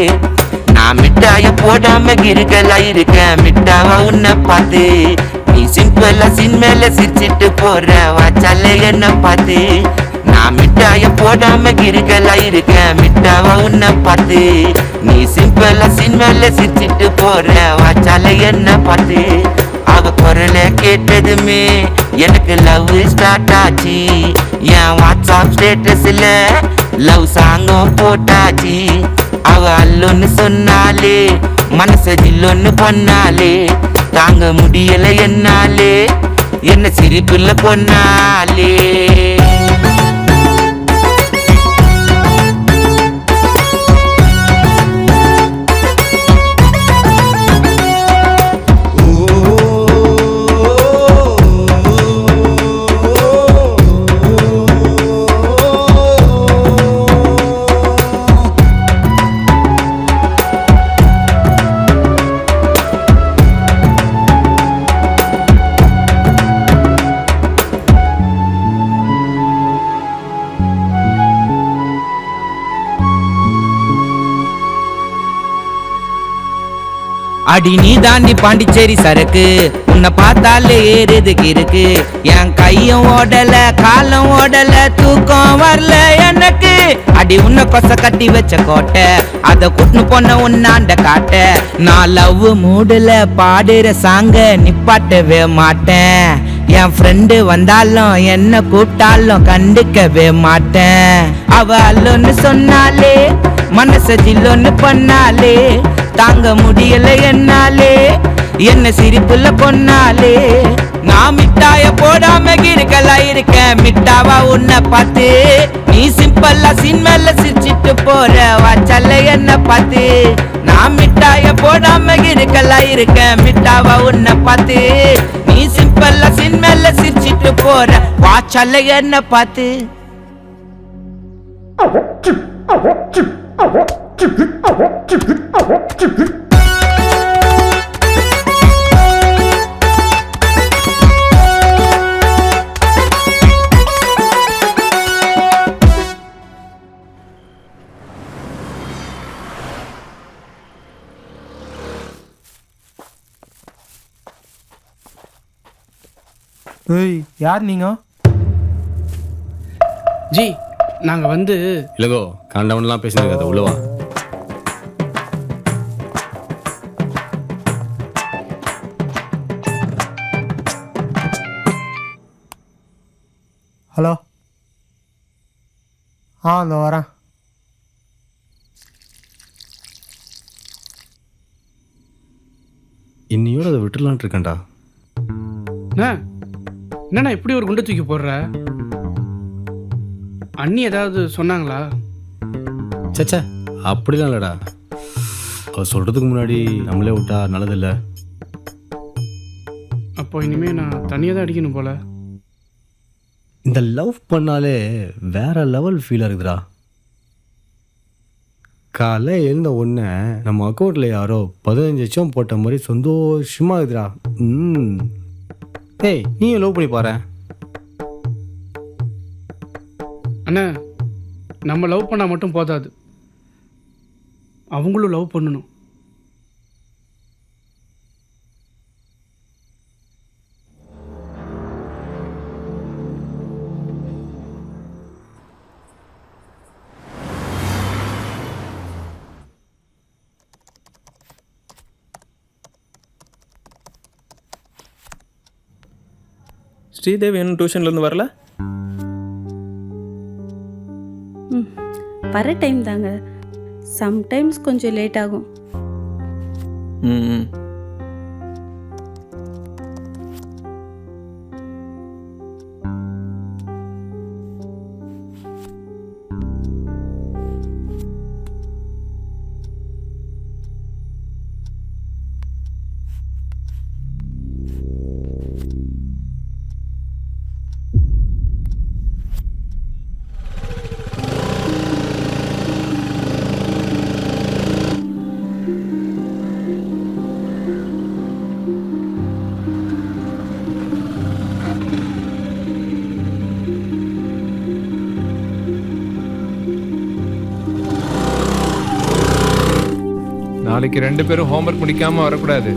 நான் மிட்டாய போடாம கிருக்கலா இருக்கேன் மிட்டாவா உன்னை பார்த்து. நீ சிம்பிளா சின்மேல சிரிச்சிட்டு போற வாச்சால என்ன பார்த்து. நான் மிட்டாய போடாம கிருக்கலா இருக்கேன் மிட்டாவா உன்னை பார்த்து. நீ சிம்பிளா சின்மேல சிரிச்சிட்டு போற வாச்சால என்ன பார்த்து. அவ குரல கேட்டதுமே எனக்கு லவ் ஸ்டார்ட் ஆச்சு. என் வாட்ஸ்அப் ஸ்டேட்டஸ்ல லவ் சாங்கும் போட்டாச்சு. அவ அல்லொன்னு சொன்னாலே மனசு இல்லொன்னு பண்ணாலே, தாங்க முடியல என்னாலே என்ன சிரிப்புல பொண்ணாலே. அடி நீ தாண்டி பாண்டிச்சேரி சரக்கு உன்னை பார்த்தாலே ஏறுதுக்கு இருக்கு என் கையும் ஓடல காலம் ஓடல தூக்கம் வரல எனக்கு அடி உன்னை கொச கட்டி வச்ச கோட்டை அத கூட்டுன்னு போன உன்னாண்ட காட்ட நான் லவ் மூடுல பாடுற சாங்க நிப்பாட்டவே மாட்டேன் என் ஃப்ரெண்டு வந்தாலும் என்ன கூப்பிட்டாலும் கண்டுக்கவே மாட்டேன் அவ அல்லொன்னு சொன்னாலே மனச ஜில்லொன்னு பண்ணாலே தாங்க முடியல என்னாலே என்ன சிரிப்புல பொண்ணாலே நான் மிட்டாய போடாம இருக்கேன் மிட்டாவா உன்னை பார்த்து நீ சிம்பிளா சின்மேல சிரிச்சிட்டு போற வாச்சல்ல என்ன பார்த்து நான் மிட்டாய போடாம இருக்கேன் மிட்டாவா உன்னை பார்த்து நீ சிம்பிளா சின்மேல சிரிச்சிட்டு போற வாச்சல்ல என்ன பார்த்து ஏய் யார் நீங்க? ஜி நாங்கள் வந்து இல்லைங்கோ காண்டவன்லாம் பேசினது அதை உள்ளவா. ஹலோ அந்த வரேன். இன்னையோட அதை விட்டுலான் இருக்கேன்டா. என்னண்ணா இப்படி ஒரு குண்டை தூக்கி போடுற? அண்ணி ஏதாவது சொன்னாங்களா? சச்சா அப்படிலாம் இல்லைடா. அவள் சொல்கிறதுக்கு முன்னாடி நம்மளே விட்டா நல்லதில்லை. அப்போ இனிமேல் நான் தனியாக தான் அடிக்கணும் போல. இந்த லவ் பண்ணாலே வேற லெவல் ஃபீலாக இருக்குதுடா. காலை எழுந்த ஒன்று நம்ம அக்கௌண்ட்டில் யாரோ 15 லட்சம் போட்ட மாதிரி சந்தோஷமாக இருக்குதுடா. ஏய் நீ லவ் பண்ணி பாரு. அண்ணா நம்ம லவ் பண்ணால் மட்டும் போதாது, அவங்களும் லவ் பண்ணணும். ஸ்ரீதேவி இன்னும் டியூஷன்லேருந்து வரல? வர டைம் தாங்க, சம்டைம்ஸ் கொஞ்சம் லேட் ஆகும். ம் நாளைக்கு 2 பேரும் ஹோம்ஒர்க் முடிக்காம வரக்கூடாது.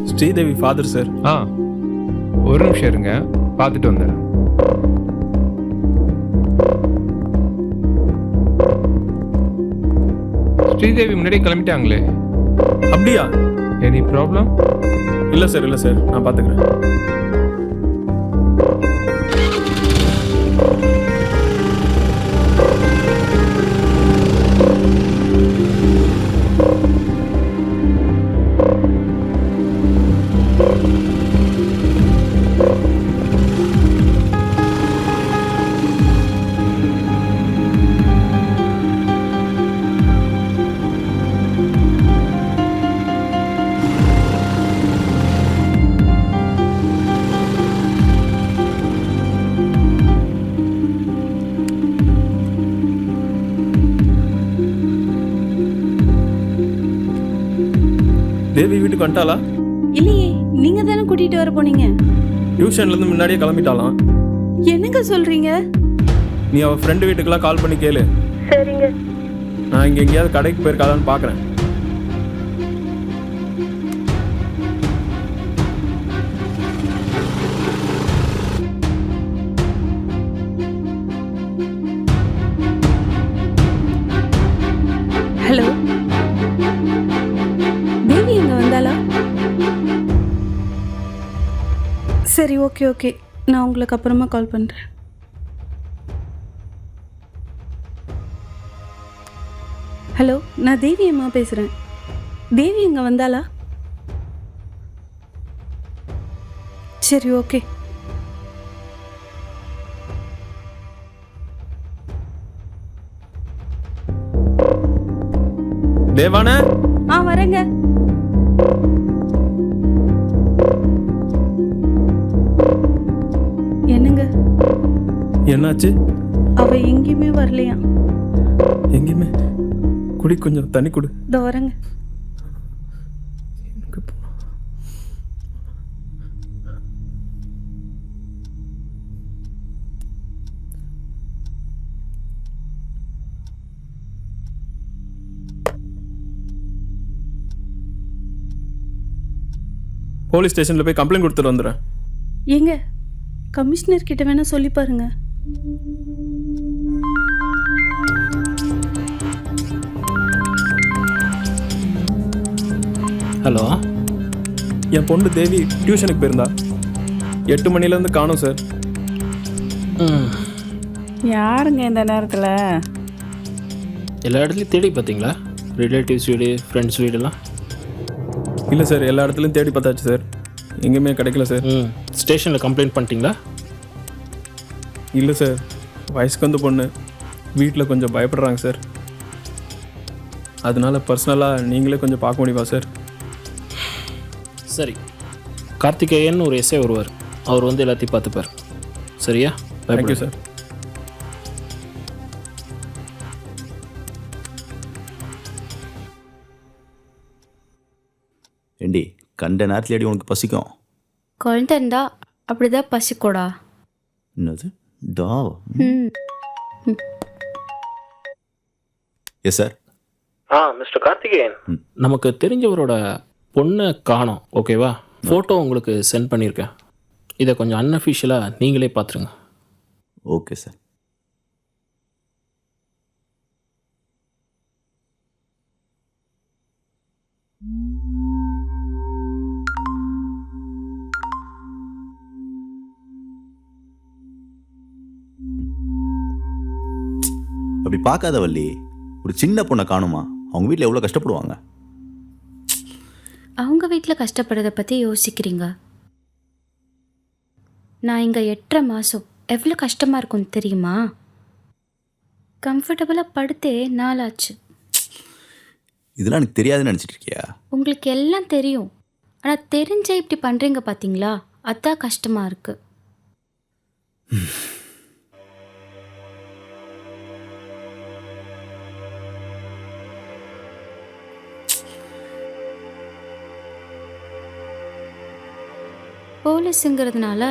Sridevi father sir. ஒரு நிமிஷம் இருங்க, பார்த்துட்டு வந்தேன். ஸ்ரீதேவி முன்னாடியே கிளம்பிட்டாங்களே. அப்படியா? Any problem? இல்லை சார், இல்லை சார், நான் பார்த்துக்கிறேன். தேவி வீட்டுக்கு வந்துட்டாளா? இல்லையே, நீங்க தானே கூட்டிட்டு வர போனீங்க. டியூஷன்லேருந்து முன்னாடியே கிளம்பிட்டாலாம். என்னங்க சொல்றீங்க? நீ அவள் ஃப்ரெண்டு வீட்டுக்கெல்லாம் கால் பண்ணி கேளு. சரிங்க. நான் இங்கே எங்கேயாவது கடைக்கு போயிருக்காதான்னு பார்க்குறேன். ஹலோ, தேவி இங்கே வந்தாளா? சரி, ஓகே ஓகே, நான் உங்களுக்கு அப்புறமா கால் பண்ணுறேன். ஹலோ, நான் தேவி அம்மா பேசுகிறேன். தேவி இங்கே வந்தாளா? சரி, ஓகே. தேவான வரேங்க. என்னங்க? என்னாச்சு? அவ எங்கேயுமே வரலையா? எங்கேயுமே? குடி, கொஞ்சம் தண்ணி கொடு. இதோ வரேங்க. போலீஸ் ஸ்டேஷனில் போய் கம்ப்ளைண்ட் கொடுத்துட்டு வந்துடுறேன். ஏங்க, கமிஷனர் கிட்ட வேணா சொல்லி பாருங்க. ஹலோ, என் பொண்ணு தேவி டியூஷனுக்கு போயிருந்தா. 8 மணிலேருந்து காணோம் சார். யாருங்க இந்த நேரத்தில்? எல்லா இடத்துலையும் தேடி பார்த்தீங்களா? ரிலேட்டிவ்ஸ் வீடு, ஃப்ரெண்ட்ஸ் வீடெல்லாம்? இல்லை சார், எல்லா இடத்துலையும் தேடி பார்த்தாச்சு சார், எங்கேயுமே கிடைக்கல சார். ஸ்டேஷனில் கம்ப்ளைண்ட் பண்ணிட்டீங்களா? இல்லை சார், வயசுக்கு வந்த பொண்ணு, வீட்டில் கொஞ்சம் பயப்படுறாங்க சார். அதனால பர்சனலாக நீங்களே கொஞ்சம் பார்க்க முடியுமா சார்? சரி, கார்த்திகேயன் ஒரு எஸ்ஐ வருவார், அவர் வந்து எல்லாத்தையும் பார்த்துப்பார். சரியா? Thank you sir. ஏண்டி, கண்ட நேரத்தில் அடி உனக்கு பசிக்கும்? குழந்தை இருந்தா அப்படிதான் பசிக்கூடா. என்னது தாவா? Yes sir. மிஸ்டர் கார்த்திகேயன், நமக்கு தெரிஞ்சவரோட பொண்ணை காணோம். ஓகேவா? ஃபோட்டோ உங்களுக்கு சென்ட் பண்ணியிருக்கேன். இதை கொஞ்சம் அன்அஃபிஷியலாக நீங்களே பார்த்துருங்க. Okay sir. அப்படி பார்க்காத வள்ளி, ஒரு சின்ன பொண்ணை காணுமா? அவங்க வீட்டில் எவ்வளோ கஷ்டப்படுவாங்க. அவங்க வீட்டில் கஷ்டப்படுறதை பற்றி யோசிக்கிறீங்க. நான் இங்கே 8.5 மாதம் எவ்வளோ கஷ்டமாக இருக்கும்னு தெரியுமா? கம்ஃபர்டபுளாக படுத்தே நாளாச்சு. இதெல்லாம் எனக்கு தெரியாதுன்னு நினச்சிட்டு இருக்கியா? உங்களுக்கு எல்லாம் தெரியும், ஆனால் தெரிஞ்சே இப்படி பண்ணுறீங்க பார்த்தீங்களா? அதான் கஷ்டமாக இருக்குது. போலீஸுங்கிறதுனால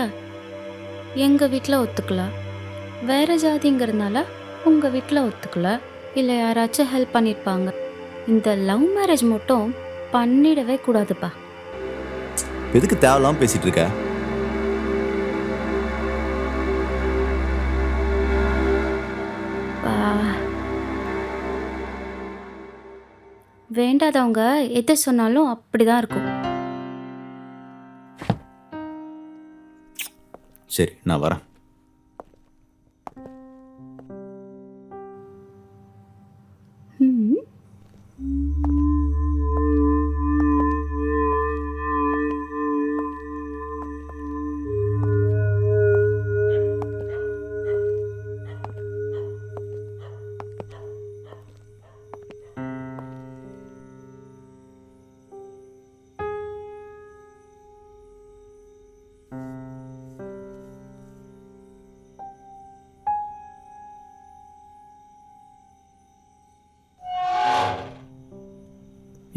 எங்கள் வீட்டில் ஒத்துக்கல, வேறு ஜாதிங்கிறதுனால உங்கள் வீட்டில் ஒத்துக்கல, இல்லை யாராச்சும் ஹெல்ப் பண்ணியிருப்பாங்க. இந்த லவ் மேரேஜ் மட்டும் பண்ணிடவே கூடாதுப்பா. எதுக்கு தேவையில்லாமல் பேசிகிட்டு இருக்க? வேண்டாதவங்க எது சொன்னாலும் அப்படிதான் இருக்கும். சரி, நான் வரேன்.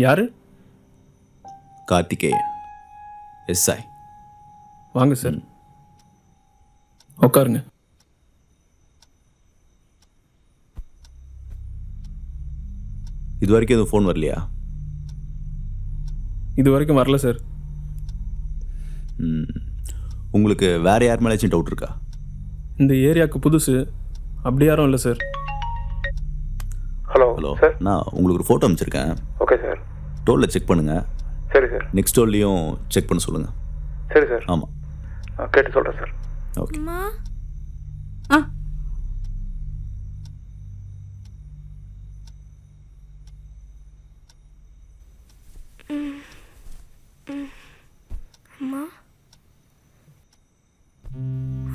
யாரு? கார்த்திகேயன், எஸ்ஐ. வாங்க சார், உட்காருங்க. இது வரைக்கும் எதுவும் ஃபோன் வரலையா? இது வரைக்கும் வரல சார். உங்களுக்கு வேறு யார் மேலேச்சும் டவுட் இருக்கா? இந்த ஏரியாவுக்கு புதுசு, அப்படி யாரும் இல்லை சார். ஹலோ நான் உங்களுக்கு ஒரு ஃபோட்டோ அனுப்பிச்சிருக்கேன். Okay sir. டோலில் செக் பண்ணுங்கள். சரி சார். நெக்ஸ்ட் டோல்லையும் செக் பண்ண சொல்லுங்கள். சரி சார். ஆமாம், கேட்டு சொல்கிறேன் சார். ஓகே. ஆ அம்மா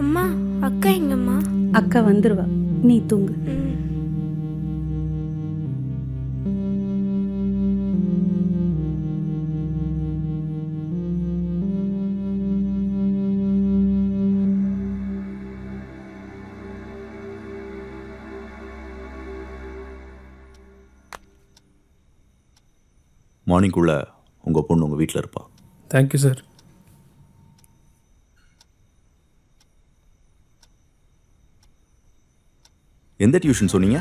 அம்மா அக்கா எங்கம்மா? அக்கா வந்துருவா, நீ தூங்கு. மார்னிங்குள்ளே உங்கள் பொண்ணு உங்கள் வீட்டில் இருப்பா. Thank you sir. எந்த டியூஷன் சொன்னீங்க?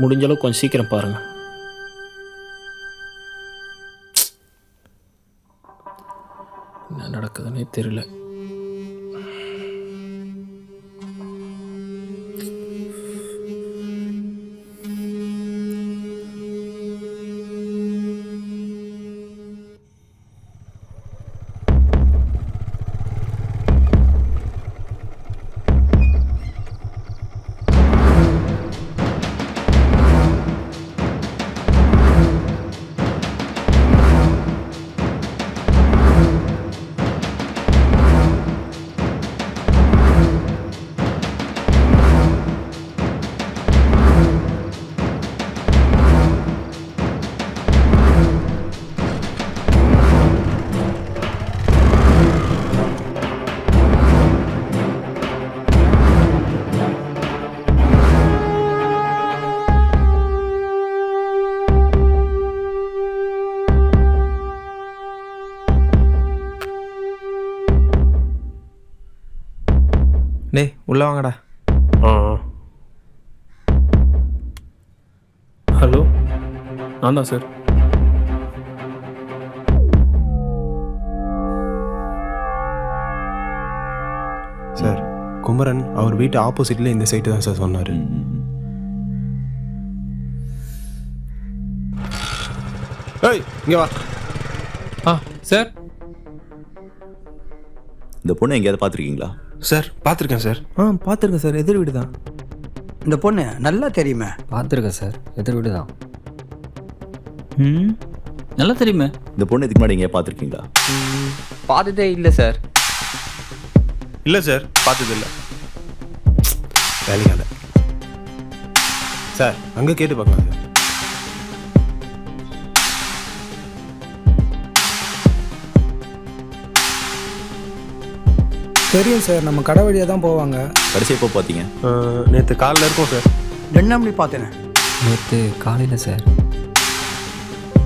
முடிஞ்ச அளவுக்கு கொஞ்சம் சீக்கிரம் பாருங்கள். என்ன நடக்குதுன்னே தெரியல. டேய் உள்ள வாங்கடா. ஹலோ, நான் தான் சார். சார் குமரன் அவர் வீட்டு ஆப்போசிட்ல இந்த சைட்டு தான் சார் சொன்னார். ஏய் இங்கே வா. சார் இந்த பொண்ணை எங்கேயாவது பார்த்துருக்கீங்களா? சார் பார்த்துருக்கேன் சார். பார்த்துருக்கேன் சார், எதிர் வீடு தான். இந்த பொண்ணு நல்லா தெரியுமே. பார்த்துருக்கேன் சார், எதிர் வீடு தான். நல்லா தெரியுமே. இந்த பொண்ணு இதுக்கு முன்னாடி எங்கேயா பார்த்துருக்கீங்களா? பார்த்ததே இல்லை சார். இல்லை சார், பார்த்ததில்லை. வேலையால சார் அங்கே கேட்டு பார்க்கலாம் சார். தெரியும் சார், நம்ம கடை வழியாக தான் போவாங்க. கடைசி எப்போ பார்த்தீங்க? நேற்று காலையில் இருக்கும் சார். 2 மணி பார்த்தேனே. நேற்று காலையில் சார்.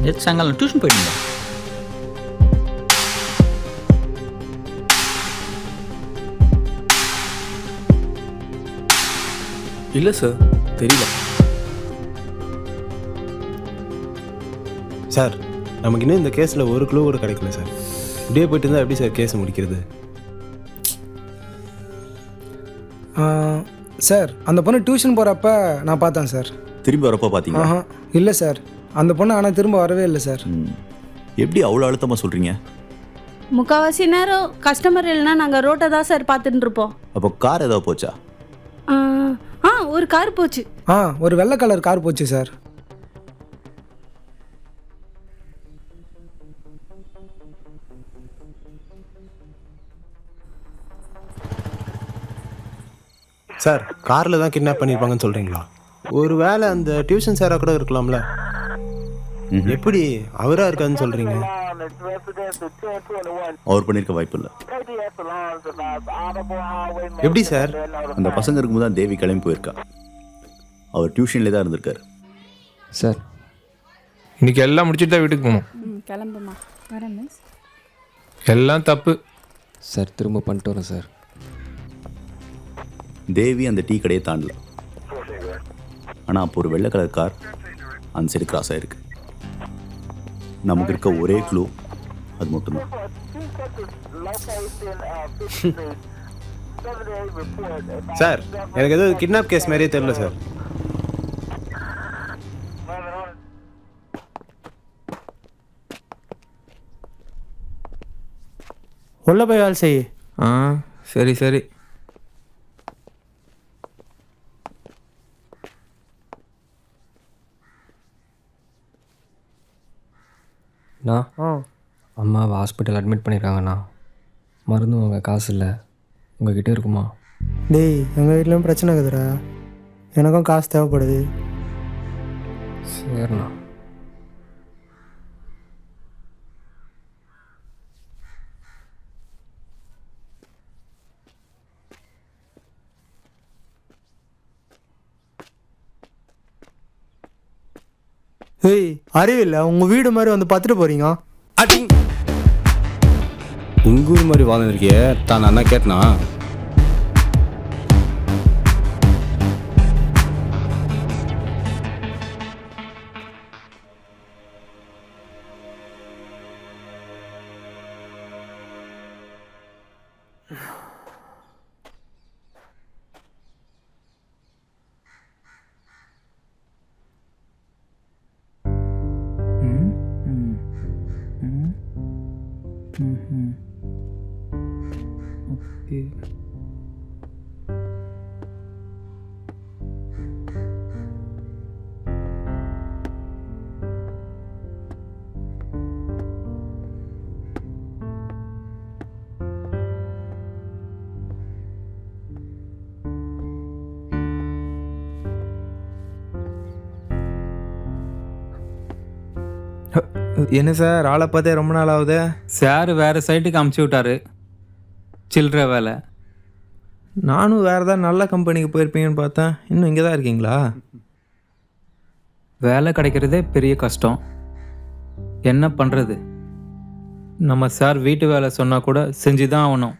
நேற்று சாயங்காலம் டியூஷன் போயிட்டீங்க? இல்லை சார், தெரியல சார். நமக்கு இன்னும் இந்த கேஸில் ஒரு க்ளூ கூட கிடைக்கல சார். இப்படியே போயிட்டு இருந்தால் எப்படி சார் கேஸ் முடிக்கிறது? சார் அந்த பொண்ணு டியூஷன் போகிறப்ப நான் பார்த்தேன் சார். திரும்பி வரப்போ பார்த்தீங்களா? இல்லை சார், அந்த பொண்ணு ஆனால் திரும்ப வரவே இல்லை சார். எப்படி அவ்வளோ அழுத்தமாக சொல்கிறீங்க? முக்கால்வாசி நேரம் கஸ்டமர் இல்லைன்னா நாங்கள் ரோட்டை தான் சார் பார்த்துட்டு இருப்போம். அப்போ கார் ஏதாவது போச்சா? ஒரு கார் போச்சு. ஒரு வெள்ளை கலர் கார் போச்சு சார். சார் காரில் தான் கிட்னாப் பண்ணியிருப்பாங்கன்னு சொல்கிறீங்களா? ஒரு வேளை அந்த டியூஷன் சாராக கூட இருக்கலாம்ல. எப்படி அவராக இருக்காதுன்னு சொல்கிறீங்க? அவர் பண்ணியிருக்க வாய்ப்பு இல்லை. எப்படி சார்? அந்த பசங்க இருக்கும்போது தான் தேவி கிளம்பி போயிருக்கா. அவர் டியூஷன்லேயே தான் இருந்திருக்காரு. சார் இன்னைக்கு எல்லாம் முடிச்சுட்டு தான் வீட்டுக்கு போகணும். கிளம்புமா. வரேன் மிஸ். எல்லாம் தப்பு சார். திரும்ப பண்ணிட்டு வரேன் சார். தேவி அந்த டீ கடையை தாண்டல. ஆனால் அப்போ ஒரு வெள்ளை கலர் கார் அந்த சைடு கிராஸ் ஆகிருக்கு. நமக்கு இருக்க ஒரே க்ளூ அது மட்டும்தான். சார் எனக்கு ஏதோ கிட்னாப் கேஸ் மாதிரியே தெரியல சார். உள்ள போய் வேலை செய். சரி சரி. அம்மாவை ஹாஸ்பிட்டல் அட்மிட் பண்ணியிருக்காங்கண்ணா. மருந்து வாங்க காசு இல்லை. உங்ககிட்ட இருக்குமா? டேய் எங்கள் வீட்லேயும் பிரச்சனை இருக்குதுடா. எனக்கும் காசு தேவைப்படுது. சரிண்ணா. ஏய் அறிவில்லை, உங்கள் வீடு மாதிரி வந்து பார்த்துட்டு போகிறீங்க. உங்கள் ஊர் மாதிரி வாழ்ந்துருக்கிய தான் அண்ணா கேட்டனா? என்ன சார் ஆளை பார்த்தே ரொம்ப நாள் ஆகுது. சார் வேறு சைட்டுக்கு அமுச்சு விட்டாரு. சில்லற வேலை. நானும் வேறு ஏதாவது நல்ல கம்பெனிக்கு போயிருப்பீங்கன்னு பார்த்தேன். இன்னும் இங்கே தான் இருக்கீங்களா? வேலை கிடைக்கிறதே பெரிய கஷ்டம். என்ன பண்ணுறது? நம்ம சார் வீட்டு வேலை சொன்னால் கூட செஞ்சு தான் ஆகணும்.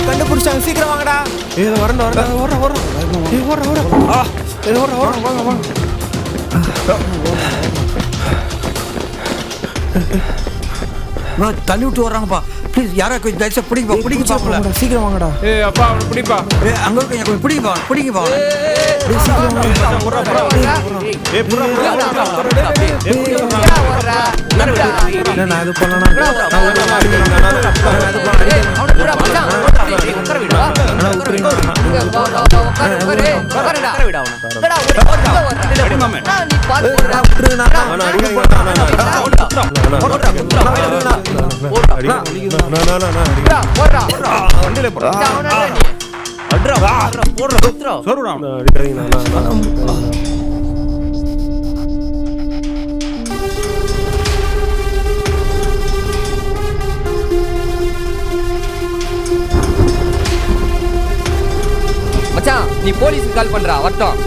கண்டுபிடிச்சாங்க, சீக்கிரம் வாங்கடா. தள்ளி விட்டு வர்றாங்கப்பா. ப்ளீஸ் யாரா கொஞ்சம் தயவுசா பிடிப்பா, பிடிக்கப்பா. சீக்கிரம் வாங்கடா. அப்பா அவனை பிடிப்பா. அங்கே இருக்க கொஞ்சம் பிடிப்பா, பிடிக்கப்பா. நான் இது பண்ணனா மச்சான் நீ போலீஸுக்கு கால் பண்றா வரட்டும்.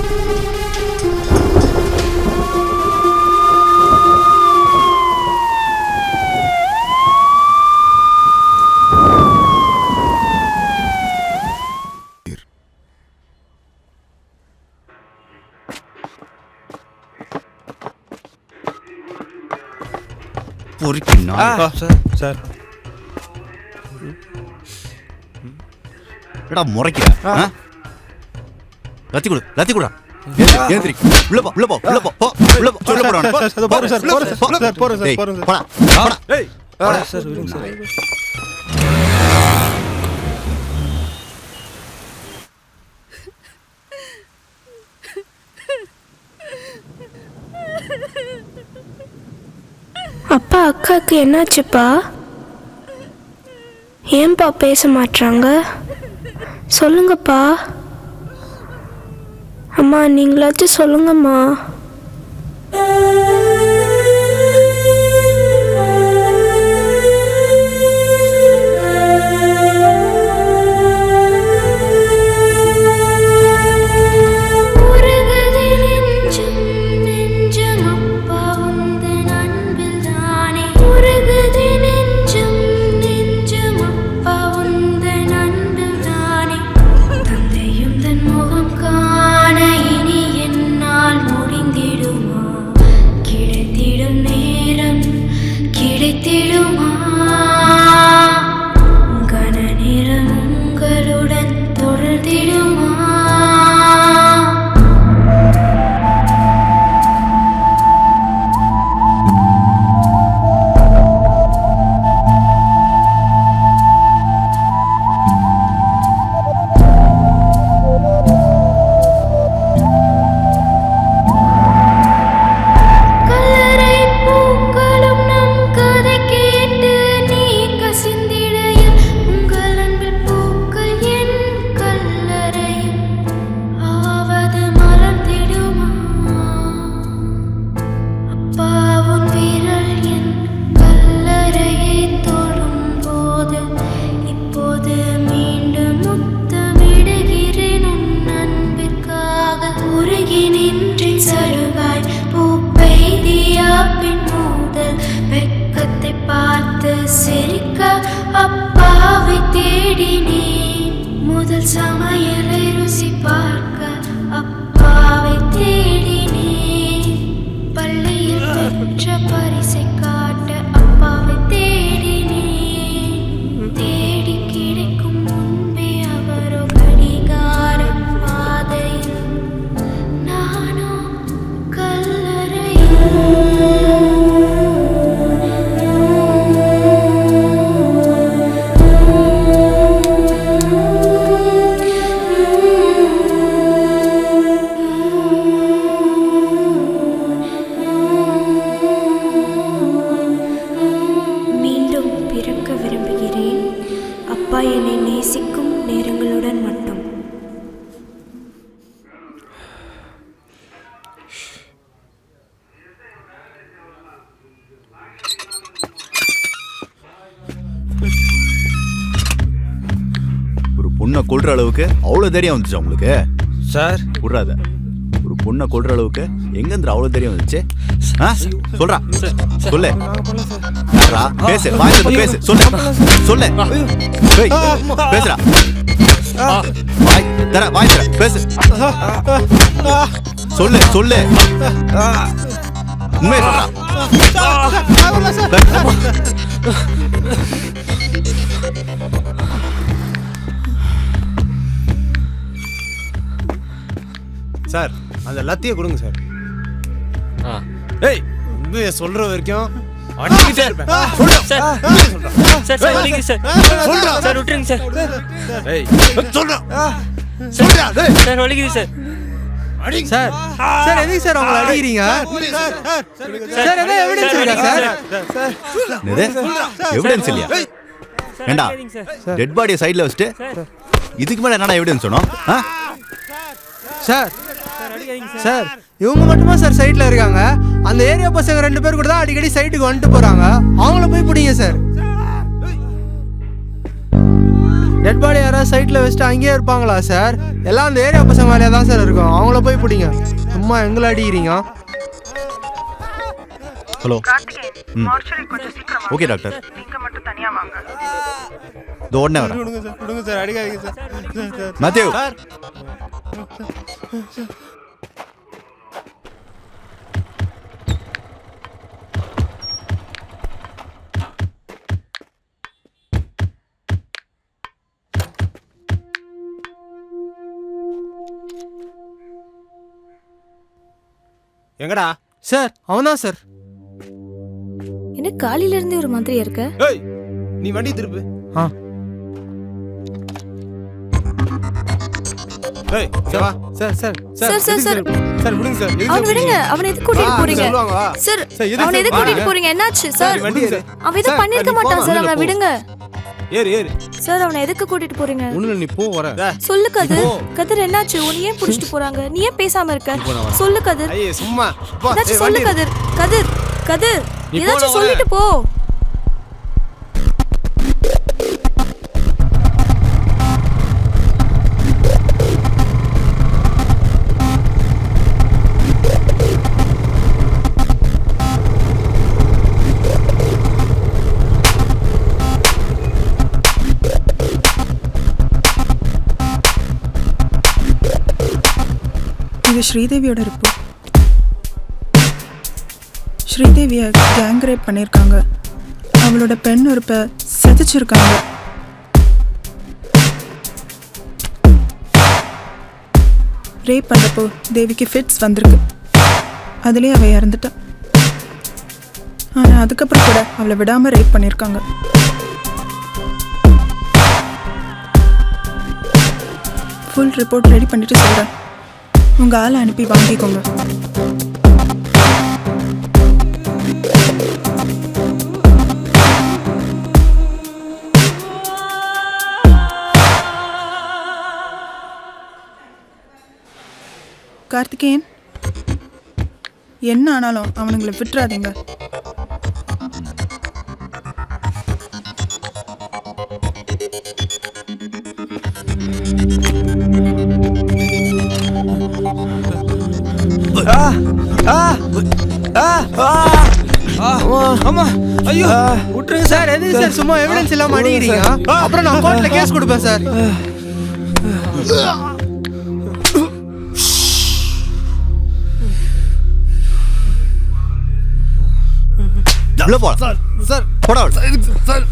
சார் என்னடா முறைக்கிற? லத்தி கொடு, லத்தி கொடு. ஏந்திரி, உள்ள போ, உள்ள போ, உள்ள போ, போ, உள்ள போ, உள்ள போடா. போறேன் சார், போறேன் சார், போறேன் சார், டேய், போறேன் சார். போடா, போடா. ஏய், சார், விடுங்க சார். அப்பா அக்காவுக்கு என்னாச்சுப்பா? ஏன்பா பேச மாட்றாங்க? சொல்லுங்கப்பா. அம்மா நீங்களாச்சும் சொல்லுங்கம்மா. சமையலை ருசி பார்க்க அப்பாவை தேடினேன். பள்ளியில் பெற்ற பரிசை காட்ட அப்பாவை தேடினேன். தேடி கிடைக்கும் முன்பே அவரோ கடிகார பாதையில், நானோ கல்லறையில். அப்பா என்னை நேசிக்கும் நேரங்களுடன் மட்டும். ஒரு பொண்ணை கொல்ற அளவுக்கு அவ்வளவு தைரியம் வந்துச்சு உங்களுக்கு சார்? விட்றாத. ஒரு பொண்ணை கொல்ற அளவுக்கு எங்கேருந்து அவ்வளவு தைரியம் வந்துச்சு? சொல்றா, சொல்லு. பேசு, வாய்ஸ் பேசு, சொல்லு, சொல்லு. பேசுறா, வாய் தர, வாய் தர, பேசு, சொல்லு, சொல்லு. உண்மையை சொல்றா. சார் அந்த லத்தியை கொடுங்க சார். ஏய், உண்மையை சொல்ற வரைக்கும் அடிக்கிட்டே இருப்பேன். சார் சார் வலிங்க சார். சொல்றா சார் விட்டுருங்க சார். ஏய் சொல்றா. சொல்றா. சார் வலிக்குது சார். சார் சார் எதுக்கு சார் அவங்களை அடிக்கிறீங்க சார் என்ன எவிடன்ஸ் இருக்கா சார் எவிடன்ஸ் இல்லையா? ஏண்டா டெட் பாடியை சைடில் வச்சுட்டு இதுக்கு மேலே என்னடா எவிடன்ஸ் சொன்னோம்? சார் சார் இவங்க மட்டுமா சார் சைட்டில் இருக்காங்க? அந்த ஏரியா பசங்க 2 பேர் கூட தான் அடிக்கடி சைட்டுக்கு வந்துட்டு போகிறாங்க. அவங்கள போய் பிடிங்க சார். டெட் பாடி யாராவது சைட்டில் வச்சுட்டு அங்கேயே இருப்பாங்களா சார்? எல்லாம் அந்த ஏரியா பசங்க வேலையாக தான் சார் இருக்கும். அவங்கள போய் பிடிங்க. சும்மா எங்களை அடிக்கிறீங்க. ஹலோ. Okay doctor. இதோ உடனே வரேன். விடுங்க சார், அடிக்காதீங்க சார். மேத்யூ. எங்கடா சார்? அவன்தான் சார். என்ன காலையில இருந்து ஒரு மாதிரியா இருக்க? ஏய் நீ வண்டி திருப்பு. ஏய் வா. Sir sir sir sir sir sir விடுங்க சார். அவனை விடுங்க. அவனை எதுக்கு கூட்டிட்டு போறீங்க? சார் அவனை எதுக்கு கூட்டிட்டு போறீங்க? என்னாச்சு சார்? அவன் எதுவும் பண்ணிருக்க மாட்டான் சார். அவனை விடுங்க. ஏறு ஏறு. சார் அவனை எதுக்கு கூட்டிட்டு போறீங்க? ஒண்ணுல நீ போ வர. சொல்லு கதிர். கதிர் என்னாச்சு? உன்னை ஏன் புடிச்சிட்டு போறாங்க? நீ ஏன் பேசாம இருக்க? சொல்லு கதிர். ஐயே சும்மா. ஏதாச்சும் சொல்லு கதிர். கதிர் கதிர் ஏதாச்சும் சொல்லிட்டு போ. இது ஸ்ரீதேவியோட ரிப்போர்ட். ஸ்ரீதேவியை கேங் ரேப் பண்ணியிருக்காங்க. அவளோட பெண் உறுப்பை செதைச்சிருக்காங்க. ரேப் பண்ணப்போ தேவிக்கு ஃபிட்ஸ் வந்திருக்கு. அதுலேயே அவள் இறந்துட்டா. ஆனால் அதுக்கப்புறம் கூட அவளை விடாமல் ரேப் பண்ணியிருக்காங்க. ஃபுல் ரிப்போர்ட் ரெடி பண்ணிட்டு சொல்கிறேன். உங்கள் ஆளை அனுப்பி வாங்கிக்கோங்க. கார்த்திகேயன், என்ன ஆனாலும் அவனுங்களை விட்டுறாதீங்க. ஐயோ விட்டுருங்க சார். எதுக்கு சார் சும்மா எவிடன்ஸ் இல்லாம அடிக்கிறீங்க? அப்புறம் நான் கோர்ட்ல கேஸ் கொடுப்பேன் சார். சார் சார் போடா sir sir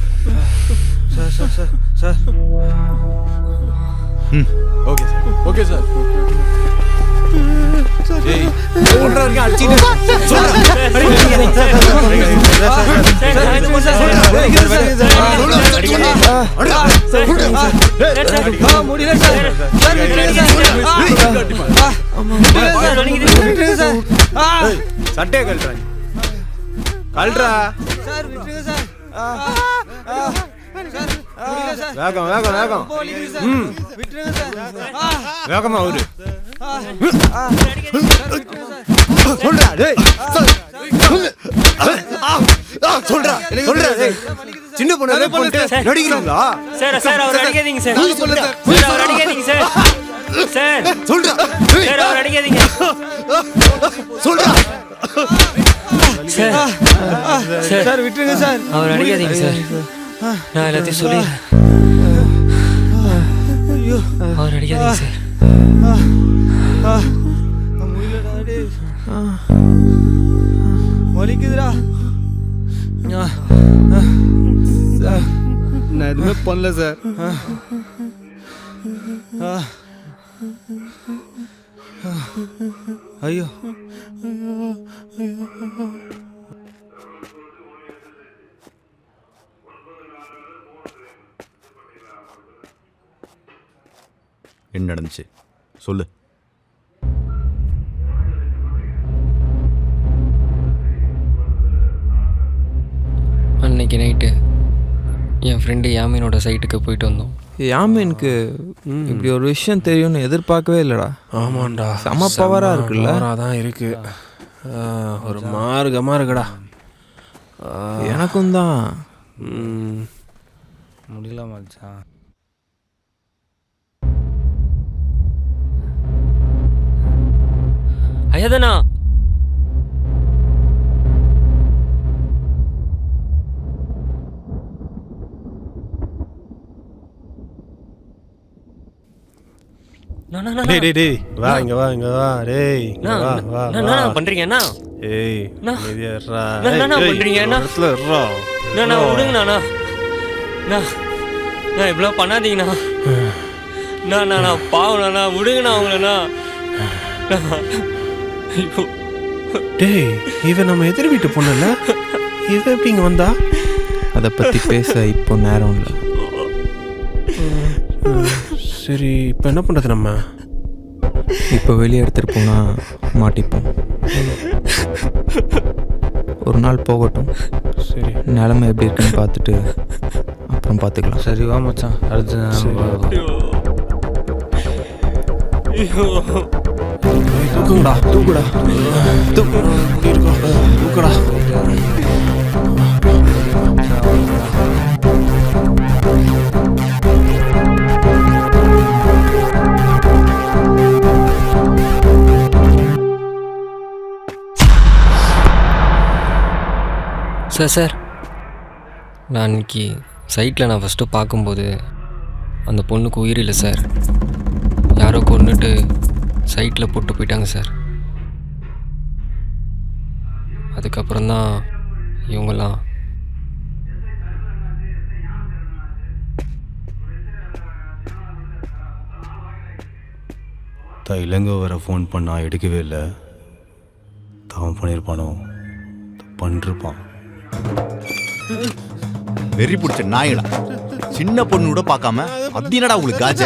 sir sir sir. Okay sir okay sir. ஏய் ஓடுற வரைக்கும் அடிச்சிட்டு சட்டையை கழட்டுறாங்க. கழட்டுறா சார். விட்டுருங்க சார். வேகம் வேகம் வேகம். விட்டுருங்க சார். வேகமா அவரு சொல்றா. டேய் சொல்றா சொல்றா. சின்ன பொண்ணு போட்டு நடிக்கிறீங்களா சார்? சார் அவர் அடிக்காதீங்க சார். சார் அவர் அடிக்காதீங்க சார். சார் சொல்றா. சார் அவர் அடிக்காதீங்க சொல்றா. சார் சார் விட்டுருங்க சார். அவர் அடிக்காதீங்க சார். நான் எல்லாத்தையும் சொல்லிடுறேன். அவர் அடிக்காதீங்க சார். வலிக்குதுடா. நான் எதுவுமே பண்ணல சார். ஐயோ என்ன நடந்துச்சு சொல்லு. ஃப்ரெண்டு யாமீனோட சைட்டுக்கு போயிட்டு வந்தோம். யாமீனுக்கு இப்படி ஒரு விஷயம் தெரியும்னு எதிர்பார்க்கவே இல்லைடா. ஆமாண்டா, செம பவராக இருக்குல்ல. தான் இருக்கு. ஒரு மார்க்கமாக இருக்குடா. எனக்கும் தான் முடியல மச்சான். ஐயாதானா டேய் வா இங்க வா டேய் என்ன பண்றீங்க? என்ன ஏய் என்ன? அமைதியா இருடா. என்ன பண்றீங்க? என்ன இடத்துல இருடா. விடுங்கண்ணா. நான் இவ்வளோ பண்ணாதீங்கண்ணா. நான் பாவண்ணா, விடுங்கண்ணா அவங்களண்ணா. ஐயோ டேய், இவ நம்ம எதிர் வீட்டு பொண்ணுல்ல, இவ எப்படி இங்க வந்தா? அதை பற்றி பேச இப்போ நேரம் இல்லை. சரி, இப்போ என்ன பண்ணுறது நம்ம? இப்போ வெளியே எடுத்துகிட்டு போனால் மாட்டிப்போம். ஒரு நாள் போகட்டும். சரி, நிலமை எப்படி இருக்குன்னு பார்த்துட்டு அப்புறம் பார்த்துக்கலாம். சரி வா மச்சான், அடுத்து தூக்குடா. சார் நான் இன்னைக்கு சைட்டில் நான் ஃபஸ்ட்டு பார்க்கும்போது அந்த பொண்ணுக்கு உயிர் இல்லை சார். யாரோ கொன்னுட்டு சைட்டில் போட்டு போயிட்டாங்க சார். அதுக்கப்புறம் தான் இவங்கெல்லாம் இளங்கோ வர ஃபோன் பண்ணா எடுக்கவே இல்லை. தான் பண்ணியிருப்பானோ, பண்ணிருப்பான். வெறி பிடிச்ச நாயடா, சின்ன பொண்ணு கூட பார்க்காம அப்படி என்னடா உங்களுக்கு காஜ?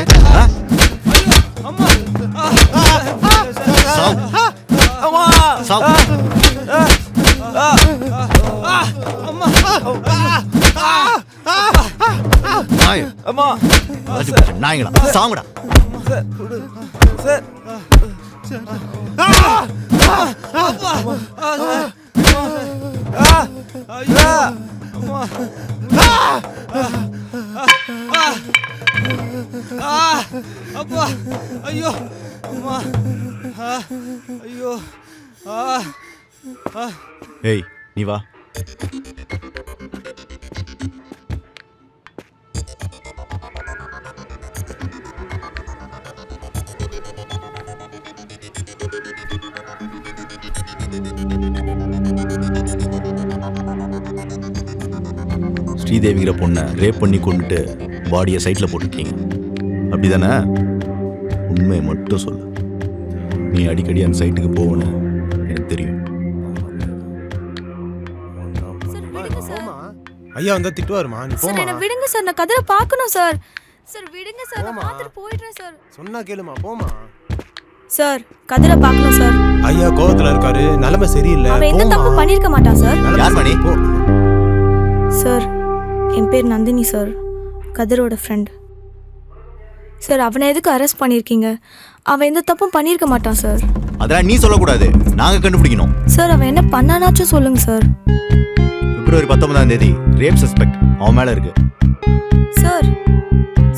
நாயங்களா சாங்கடா. ஐயோ ஐயோ. ஏய் நீ வா. ஸ்ரீதேவிங்கிற பொண்ணை ரேப் பண்ணி கொண்டுட்டு பாடியை சைட்டில் போட்டுருக்கீங்க, அப்படிதானே? உண்மையை மட்டும் சொல்லு. நீ அடிக்கடி அந்த சைட்டுக்கு போகணும்னு எனக்கு தெரியும். ஐயா வந்தா திட்டுவாருமா, நீ போமா. என்ன விடுங்க சார், நான் கதிரை பார்க்கணும் சார். சார் விடுங்க சார், நான் பார்த்துட்டு போயிடுறேன் சார். சொன்னா கேளுமா, போமா. சார் கதிரை பார்க்கணும் சார். ஐயா கோவத்துல இருக்காரு, நிலைமை சரியில்லை. அவன் எந்த தப்பு பண்ணிருக்க மாட்டான் சார். யார் மணி? சார் என் பேர் நந்தினி சார், கதிரோட ஃப்ரெண்ட் சார். அவனை எதுக்கு அரெஸ்ட் பண்ணியிருக்கீங்க? அவன் எந்த தப்பும் பண்ணியிருக்க மாட்டான் சார். அதெல்லாம் நீ சொல்லக்கூடாது, நாங்கள் கண்டுபிடிக்கணும் சார். அவன் என்ன பண்ணானாச்சும் சொல்லுங்க சார். பிப்ரவரி 19ஆம் தேதி ரேப் சஸ்பெக்ட் அவன் மேலே இருக்கு சார்.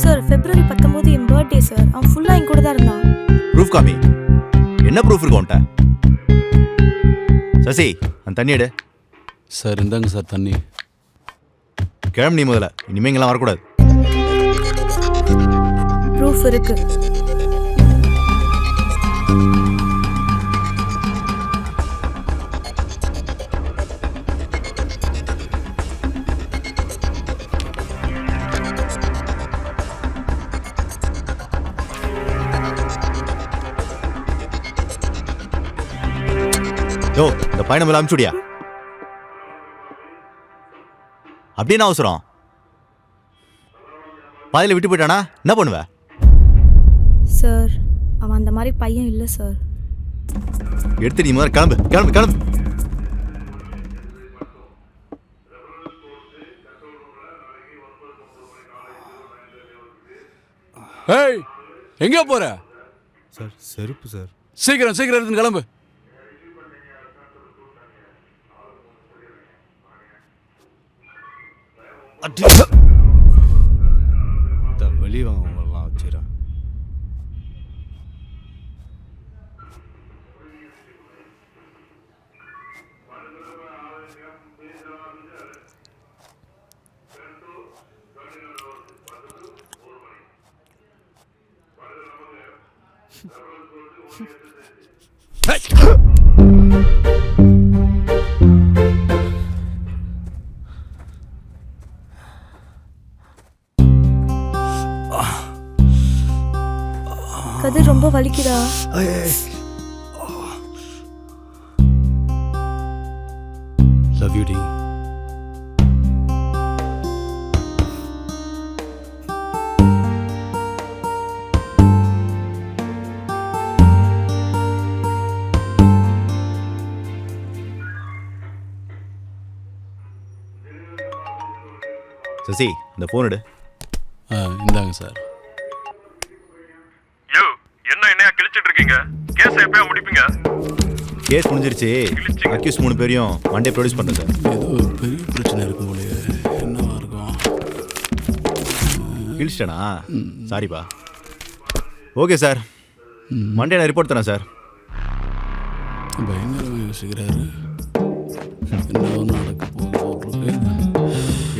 சார் February 19 என் பர்த்டே சார். அவன் ஃபுல்லாக என் கூட தான் இருந்தான். ப்ரூஃப் காமி. என்ன ப்ரூஃப் இருக்கு உன்ட்ட? சசி அந்த தண்ணி எடு. சார் இந்தாங்க சார் தண்ணி. கிளம்பு நீ முதல்ல, இனிமே இங்கெல்லாம் வரக்கூடாது. ப்ரூஃப் இருக்கு. யோ இந்த பையனை மேல அனுப்பிச்சுடியா? அப்படின்னு அவசரம் பாதியில் விட்டு போயிட்டானா என்ன பண்ணுவ? சார் அவன் அந்த மாதிரி பையன் இல்லை சார். எடுத்து நீ முதல்ல கிளம்பு கிளம்பு கிளம்பு. ஏய் எங்கே போற? சார் செருப்பு சார். சீக்கிரம் சீக்கிரம் எடுத்து கிளம்பு. வெளியே வாங்கலாம் வச்சுக்கிறேன். கதிர் ரொம்ப வலிக்குதா? Love you D. சசி இந்த ஃபோன் எடு. இந்தாங்க சார். யோ என்னையா கிழிச்சிட்டு இருக்கீங்க? கேஸ் எப்பயா முடிப்பீங்க? கேஸ் முடிஞ்சிருச்சு. அக்யூஸ் 3 பேரையும் மண்டே ப்ரொடியூஸ் பண்ணுறேன் சார். ஏதோ ஒரு பெரிய பிரச்சனை இருக்கும் போலயே. என்னவா இருக்கும்? கிழிச்சிட்டேனா? சாரிப்பா. ஓகே சார், மண்டே நான் ரிப்போர்ட் தரேன் சார். பயங்கரமாக யோசிக்கிறாரு. என்ன நடக்க போகுது?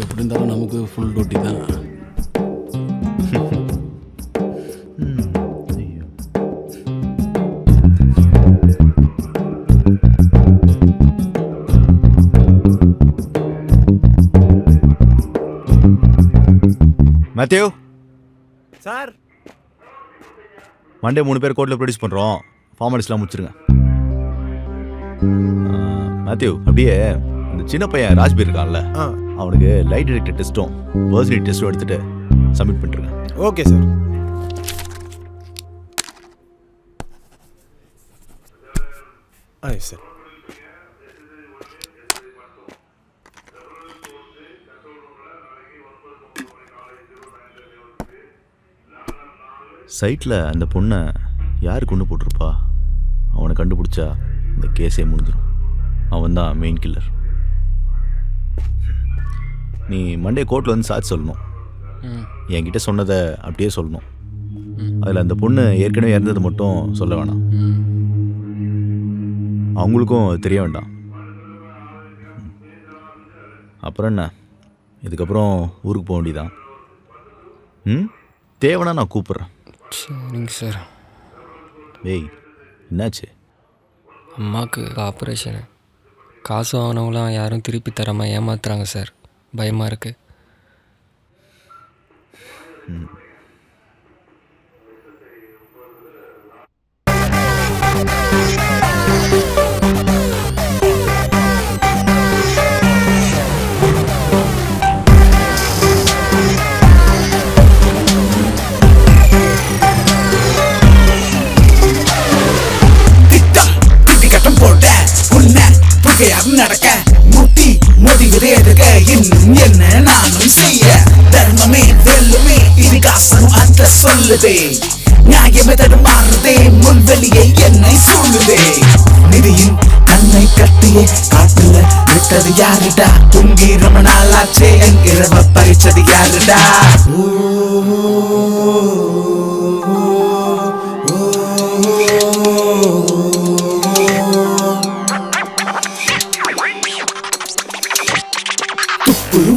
எப்படி இருந்தாலும் நமக்கு ஃபுல் டியூட்டி தான். மேத்யூ சார், மண்டே 3 பேர் கோர்ட்டில் ப்ரொடியூஸ் பண்ணுறோம். ஃபார்மாலிட்டிஸ்லாம் முடிச்சிருங்க. மேத்யூ அப்படியே இந்த சின்ன பையன் ராஜ்பீர் இருக்கான்ல, அவனுக்கு லைட் டிடெக்டர் டெஸ்ட்டும் பர்சனல் டெஸ்ட்டும் எடுத்துட்டு சப்மிட் பண்ணிருங்க. Okay sir. சார் சைட்டில் அந்த பொண்ணை யார் கொண்டு போட்டிருப்பா? அவனை கண்டுபிடிச்சா இந்த கேஸே முடிஞ்சிடும். அவன் தான் மெயின் கில்லர். நீ மண்டே கோர்ட்டில் வந்து சாட்சி சொல்லணும். என்கிட்ட சொன்னதை அப்படியே சொல்லணும். அதில் அந்த பொண்ணு ஏற்கனவே இறந்தது மட்டும் சொல்ல வேணாம். அவங்களுக்கும் தெரிய வேண்டாம். அப்புறம் என்ன, இதுக்கப்புறம் ஊருக்கு போக வேண்டியதான். தேவைன்னா நான் கூப்பிட்றேன். சரிங்க சார். ஏய் என்னாச்சு? அம்மாவுக்கு ஆப்ரேஷனு. காசு வாங்கினவங்களாம் யாரும் திருப்பி தராமல் ஏமாத்துறாங்க சார். பயமாக இருக்குது. நடக்க முட்டி முடிவுதேடுக இன்னும் என்ன நானும் செய்ய தர்மமே வெல்லுமே இதிகாசம் அந்த சொல்லுதே நியாயமே தடுமாறுதே முன்வெளியை என்னை சூழுதே நிதியின் கண்ணை கட்டியே காட்டுல விட்டது யாருடா துங்கி ரொம்ப நாளாச்சே என் இரவ பறிச்சது யாருடா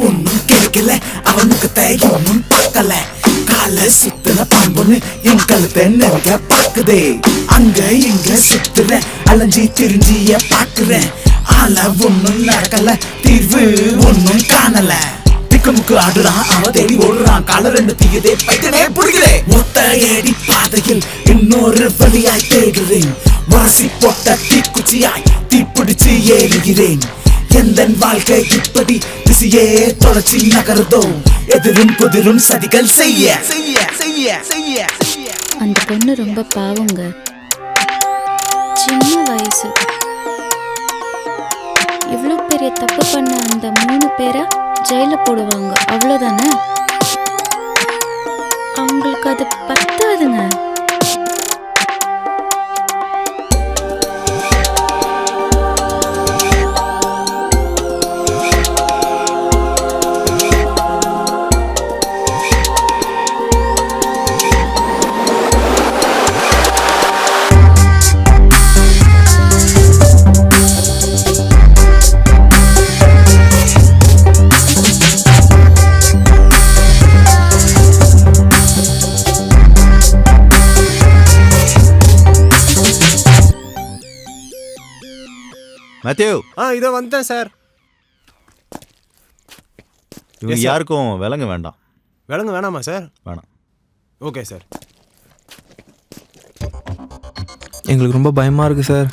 ஒன்னும் கிடைக்கல அவனுக்கு தையும் பார்க்கல கால சுத்துன பாம்பொன்னு என் கழுத்தை நெருங்க பார்க்குதே அங்க இங்க சுத்துற அலைஞ்சி திரிஞ்சிய பாக்குறேன் ஆள ஒன்னும் நடக்கல தீர்வு ஒன்னும் காணல திக்குமுக்கு ஆடுறான் அவ தேடி ஓடுறான் கால ரெண்டு தீயதே பைத்தனே புரிகிறே ஒத்த ஏடி பாதையில் இன்னொரு வழியாய் தேடுறேன் வாசி போட்ட தீக்குச்சியாய் தீப்பிடிச்சு ஏறுகிறேன் எந்தன் வாழ்க்கை இப்படி திசையே தொடர்ச்சி நகருதோ எதிரும் புதிரும் சதிகள் செய்ய செய்ய செய்ய செய்ய அந்த பொண்ணு ரொம்ப பாவங்க. சின்ன வயசு. இவ்வளோ பெரிய தப்பு பண்ண அந்த 3 பேரை ஜெயில போடுவாங்க, அவ்வளோதானே? அவங்களுக்கு அது பத்தாதுங்க. மேத்யூ, இதோ வந்துட்டேன் சார். இவங்க யாருக்கும் விலங்கு வேண்டாம். விலங்கு வேணாமா சார்? வேணாம். Okay sir. எங்களுக்கு ரொம்ப பயமாக இருக்குது சார்.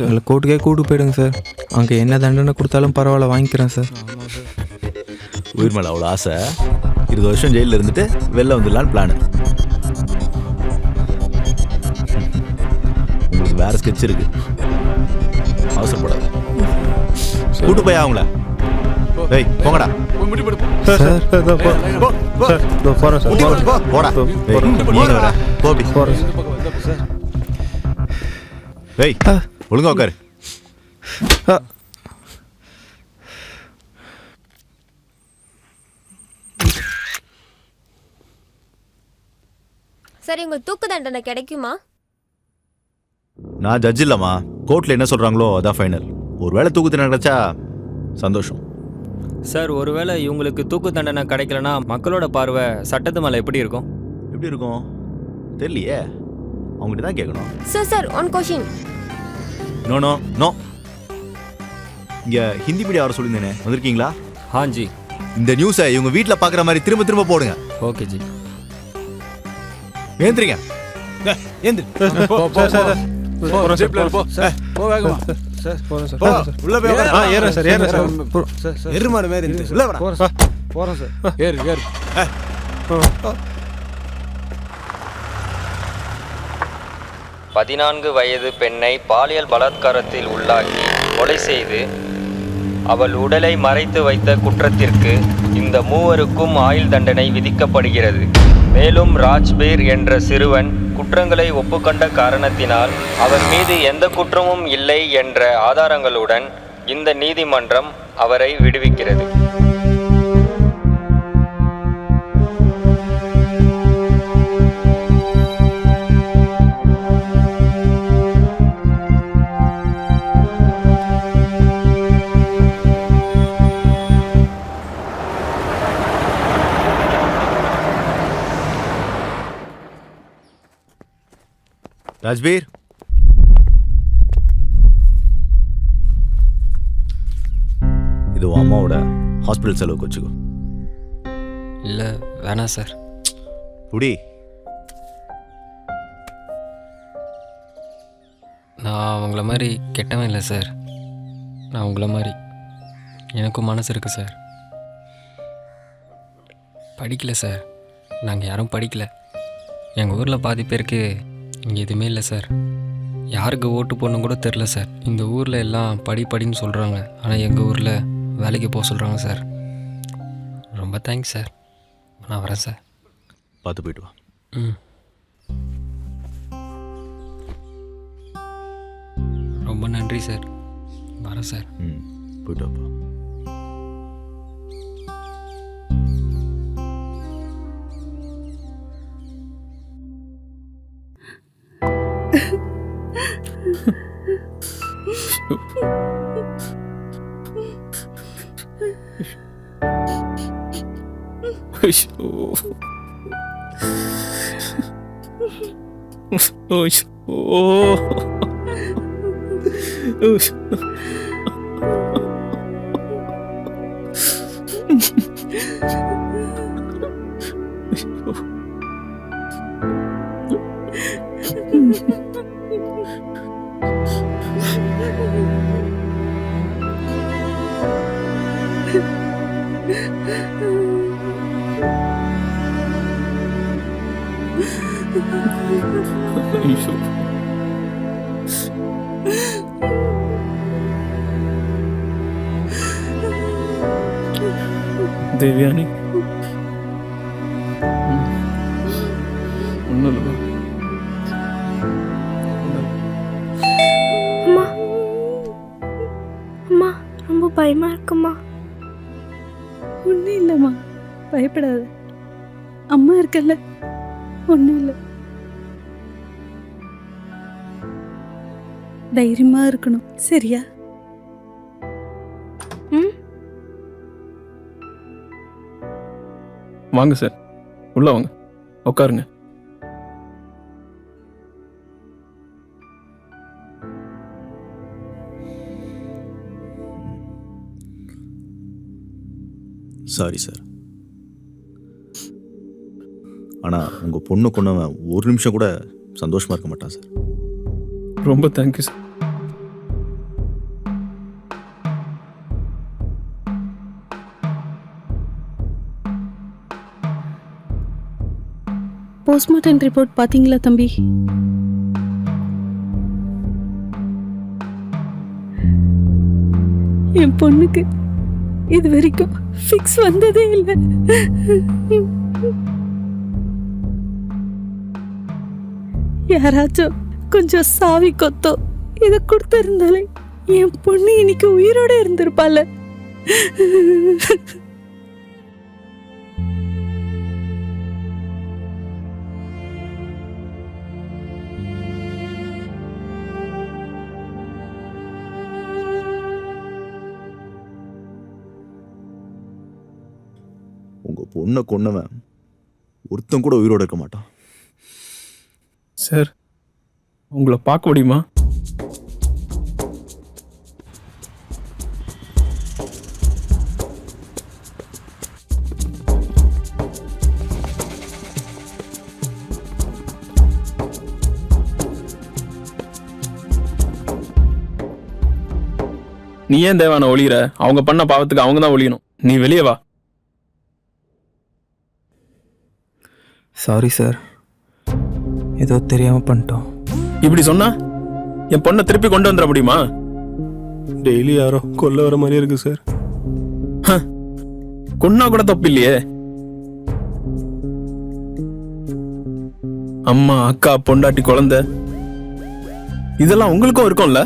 எங்களை கோர்ட்டுக்கே கூட்டு போயிடுங்க சார். அங்கே என்ன தண்டனை கொடுத்தாலும் பரவாயில்ல, வாங்கிக்கிறேன் சார். உயிர் மேலே அவ்வளோ ஆசை. 20 வருஷம் ஜெயிலில் இருந்துட்டு வெளில வந்துடலான்னு பிளான். உங்களுக்கு வேற ஸ்கெட்ச் இருக்கு, அவசரப்படாது. கூட்டு போய் அவங்கள. ஏய் போங்கடா. போடா. ஏய் ஒழுங்கா உட்காரு. சரி, உங்க தூக்கு தண்டனை கிடைக்குமா? நான் ஜட்ஜ் இல்லம்மா. கோர்ட்ல என்ன சொல்றாங்களோ அதான் ஃபைனல். ஒருவேளை தூக்கு தண்டனை கிடைச்சா சந்தோஷம் சார். ஒருவேளை இவங்களுக்கு தூக்கு தண்டனை கிடைக்கலனா மக்களோட பார்வை சட்டத்து மேலே எப்படி இருக்கும்? எப்படி இருக்கும் தெரியலையே, அவங்ககிட்ட தான் கேட்கணும். Sir one question. No no no. இங்க ஹிந்தி மீடியா வர சொல்லியிருந்தேனே, வந்திருக்கீங்களா? ஹாஞ்சி. இந்த நியூஸை இவங்க வீட்டில் பார்க்குற மாதிரி திரும்ப திரும்ப போடுங்க. Okay G. ஏந்திரிங்க. எருமாடு மாதிரி போகிறோம் சார். ஏறு ஏறு. 14 வயது பெண்ணை பாலியல் பலாத்காரத்தில் உள்ளாக்கி கொலை செய்து அவள் உடலை மறைத்து வைத்த குற்றத்திற்கு இந்த மூவருக்கும் ஆயுள் தண்டனை விதிக்கப்படுகிறது. மேலும் ராஜ்பீர் என்ற சிறுவன் குற்றங்களை ஒப்புக்கொண்ட காரணத்தினால் அவர் மீது எந்த குற்றமும் இல்லை என்ற ஆதாரங்களுடன் இந்த நீதிமன்றம் அவரை விடுவிக்கிறது. ராஜ்பீர், இது உன் அம்மாவோட ஹாஸ்பிட்டல் செலவுக்கு வச்சுக்கோ. இல்லை வேணாம் சார். புடி. நான் அவங்கள மாதிரி கெட்டவன் இல்லை சார். நான் உங்களை மாதிரி எனக்கும் மனசு இருக்குது சார். படிக்கல சார். நாங்கள் யாரும் படிக்கல. எங்கள் ஊரில் பாதி பேருக்கு இங்கே எதுவுமே இல்லை சார். யாருக்கு ஓட்டு போடணும் கூட தெரில சார். இந்த ஊரில் எல்லாம் படின்னு சொல்கிறாங்க. ஆனால் எங்கள் ஊரில் வேலைக்கு போக சொல்கிறாங்க சார். ரொம்ப தேங்க்ஸ் சார். நான் வரேன் சார். பார்த்து போயிட்டு வா. ரொம்ப நன்றி சார். வரேன் சார். போயிட்டு வாப்பா. தேவியானி, ஒன்றும் இல்லைம்மா. அம்மா அம்மா ரொம்ப பயமா இருக்குமா? ஒன்றும் இல்லைம்மா, பயப்படாத. அம்மா இருக்கல்ல, ஒன்றும் இல்லை. தைரியமா இருக்கணும், சரியா? வாங்க சார், உள்ள வாங்க, உட்காருங்க. Sorry sir. ஆனால் உங்கள் பொண்ணு கொண்டவன் ஒரு நிமிஷம் கூட சந்தோஷமாக இருக்க மாட்டான் சார். ரொம்ப தேங்க்யூ சார். போஸ்ட்மார்ட்டம் ரிப்போர்ட் பார்த்தீங்களா தம்பி? என் பொண்ணுக்கு இது வரைக்கும் ஃபிக்ஸ் வந்ததே இல்லை. யாராச்சும் கொஞ்சம் சாவி கொத்தோ இதை கொடுத்திருந்தாலே என் பொண்ணு இன்னைக்கு உயிரோட இருந்திருப்பால. உங்கள் பொண்ணை கொன்னவன் ஒருத்தன் கூட உயிரோடு இருக்க மாட்டான் சார். உங்களை பார்க்க முடியுமா? நீ ஏன் தேவான ஒளியிற? அவங்க பண்ண பாவத்துக்கு அவங்க தான் ஒளியணும். நீ வெளியே வா. சாரி சார், ஏதோ தெரியாமல் பண்ணிட்டோம். இப்படி சொன்னா என் பொண்ணை திருப்பி கொண்டு வந்துட முடியுமா? டெய்லி யாரோ கொல்ல வர மாதிரி இருக்கு சார். கொன்னா கூட தப்பு இல்லையே. அம்மா, அக்கா, பொண்டாட்டி, குழந்தை இதெல்லாம் உங்களுக்கும் இருக்கும்ல.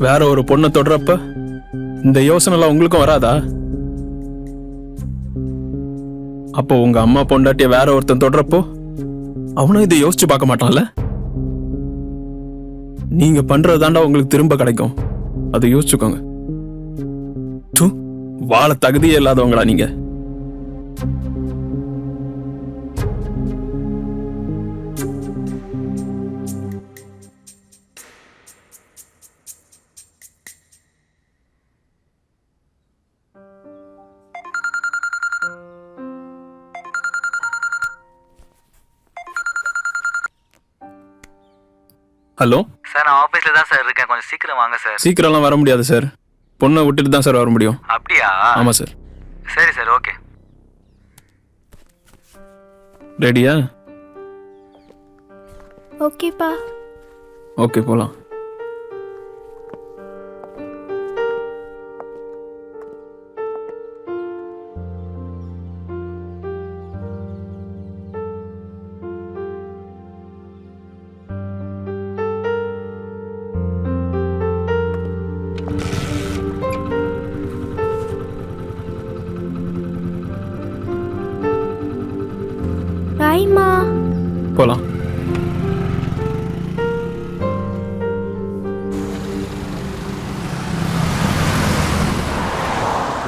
வேற ஒரு பொண்ணை தொடுறப்ப இந்த யோசனைலாம் உங்களுக்கும் வராதா? அப்போ உங்க அம்மா பொண்டாட்டிய வேற ஒருத்தன் தொடுறப்போ அவனும் இதை யோசிச்சு பார்க்க மாட்டான்ல. நீங்க பண்றதுதாண்டா உங்களுக்கு திரும்ப கிடைக்கும். அதை யோசிச்சுக்கோங்க. வாழ தகுதியே இல்லாதவங்களா நீங்க? ஹலோ சார், நான் ஆஃபீஸில் தான் சார் இருக்கேன். கொஞ்சம் சீக்கிரம் வாங்க சார். சீக்கிரம்லாம் வர முடியாது சார். பொண்ணை விட்டுட்டு தான் சார் வர முடியும். அப்படியா? ஆமாம் சார். சரி சார், ஓகே. ரெடியா? ஓகேப்பா. ஓகே, போகலாம். பாய்மா. போகலாம்.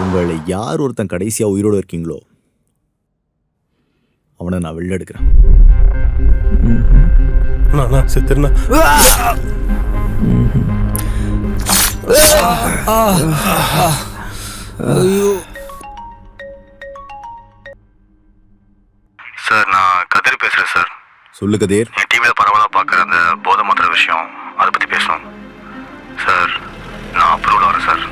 உங்களை யார் ஒருத்தன் கடைசியாக உயிரோடு இருக்கீங்களோ அவனை நான் வெளில எடுக்கிறேன். செத்துருண்ணா. ஐயோ சார், நான் கதிர் பேசுகிறேன் சார். சொல்லு கதிர். என் டிவியில் பரவலாக பார்க்குற அந்த போதை மாத்திர விஷயம், அதை பற்றி பேசணும் சார். நான் அப்ரூவல் வரேன் சார்.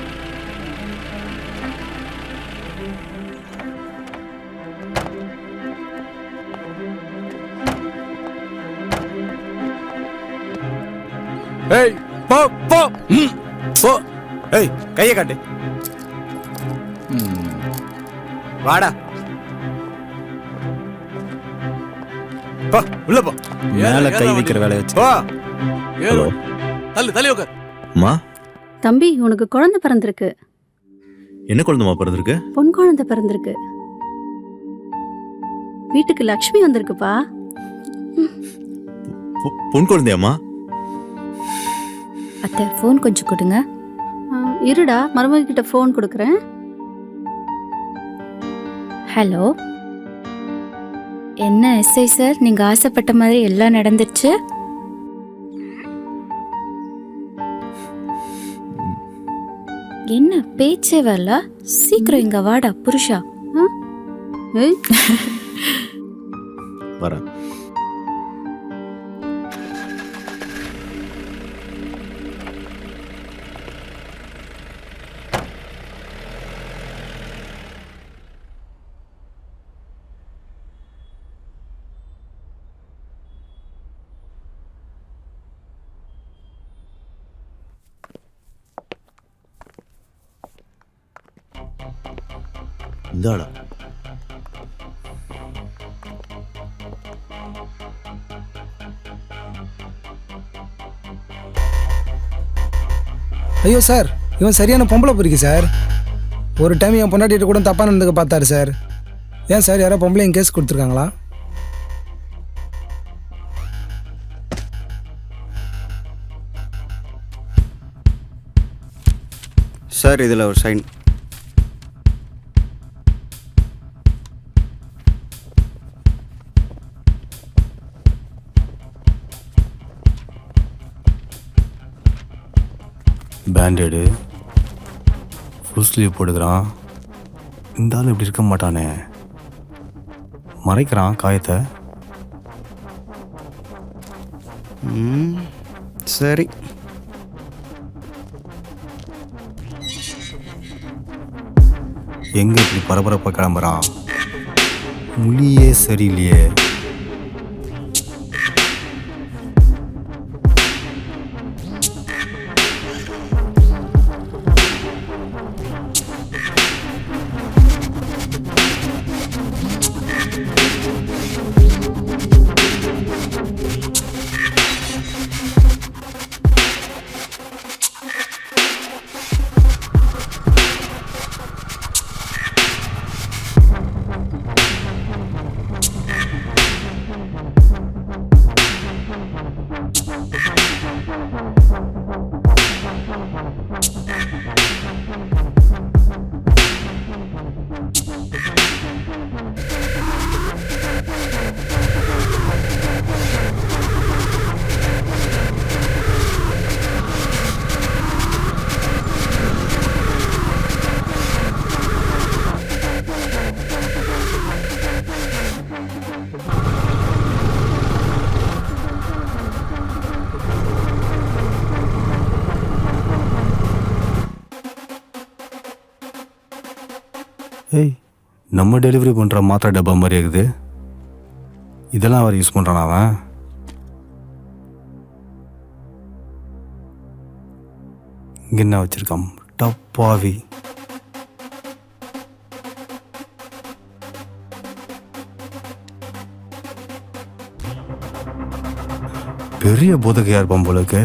ஏய், போ போ போ. ஏய், கையை காட்டு. வாடா. போ உள்ள போ. மேலே கை வைக்கிற வேலையை வச்சு போ. ஏறு தள்ளி உட்கார். அம்மா தம்பி உனக்கு குழந்தை பிறந்திருக்கு. என்ன குழந்தைமா பிறந்திருக்கு? பொன் குழந்தை பிறந்திருக்கு. வீட்டுக்கு லக்ஷ்மி வந்திருக்குப்பா. பொன் குழந்தையாம்மா? அத்தை ஃபோன் கொஞ்சம் கொடுங்க. இருடா மருமக கிட்ட ஃபோன் கொடுக்குறேன். ஹலோ, என்ன எஸ்ஐ சார், நீங்கள் ஆசைப்பட்ட மாதிரி எல்லாம் நடந்துருச்சு? என்ன பேச்சே வரல? சீக்கிரம் இங்க வாடா புருஷா. வரேன். இந்தாடா. ஐயோ சார், இவன் சரியான பொம்பளை பொறுக்கி சார். ஒரு டைம் என் பொண்டாட்டிகிட்ட கூட தப்பாக நடந்துக்க பார்த்தாரு சார். ஏன் சார், யாரோ பொம்பளைங்க கேஸ் கொடுத்துருக்காங்களா? சார் இதில் ஒரு சைன். பேண்டேடு ஃபுல் ஸ்லீவ் போடுக்கிறான். இந்த ஆள் இப்படி இருக்க மாட்டானே, மறைக்கிறான் காயத்தை. சரி. எங்கே இப்படி பரபரப்பாக கிளம்புறான்? மொழியே சரியில்லையே. ஏய், நம்ம டெலிவரி பண்ணுற மாத்திரை டப்பா மாதிரி இருக்குது. இதெல்லாம் அவர் யூஸ் பண்ணுறான் அவன். இங்கே என்ன வச்சுருக்கான் டப்பாவி. பெரிய போதகையா இருப்பான் போலக்கு.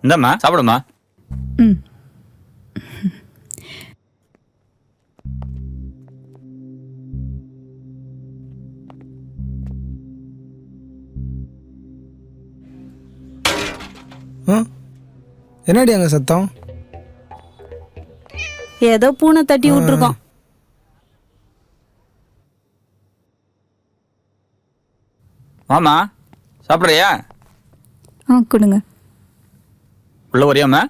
இந்தாம்மா சாப்பிடுமா. ம். என்னடி அங்கே சத்தம்? ஏதோ பூனை தட்டி விட்டுருக்கோம். மாமா சாப்பிட்றியா? கொடுங்க. உள்ள வரியாம்மா?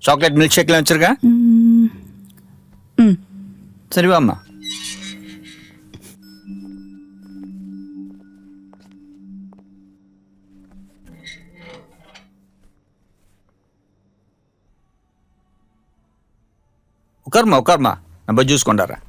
சாக்லேட் மில்க் ஷேக்லாம் வச்சுருக்கேன். சரி வாம்மா. உட்காருமா நம்ம ஜூஸ் கொண்டாடுறேன்.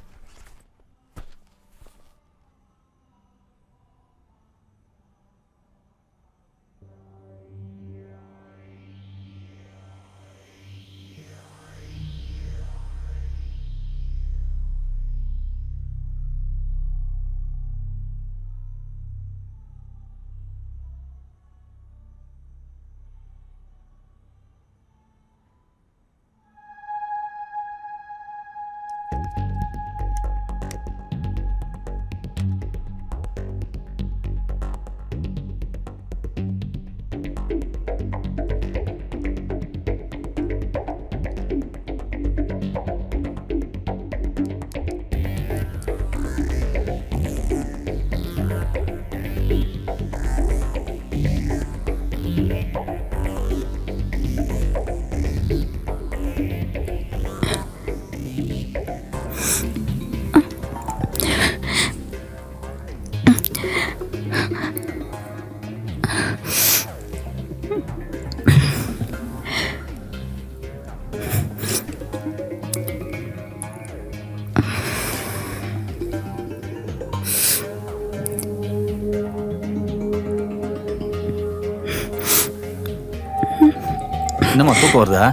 என்னம்மா தூக்கம் வருதா?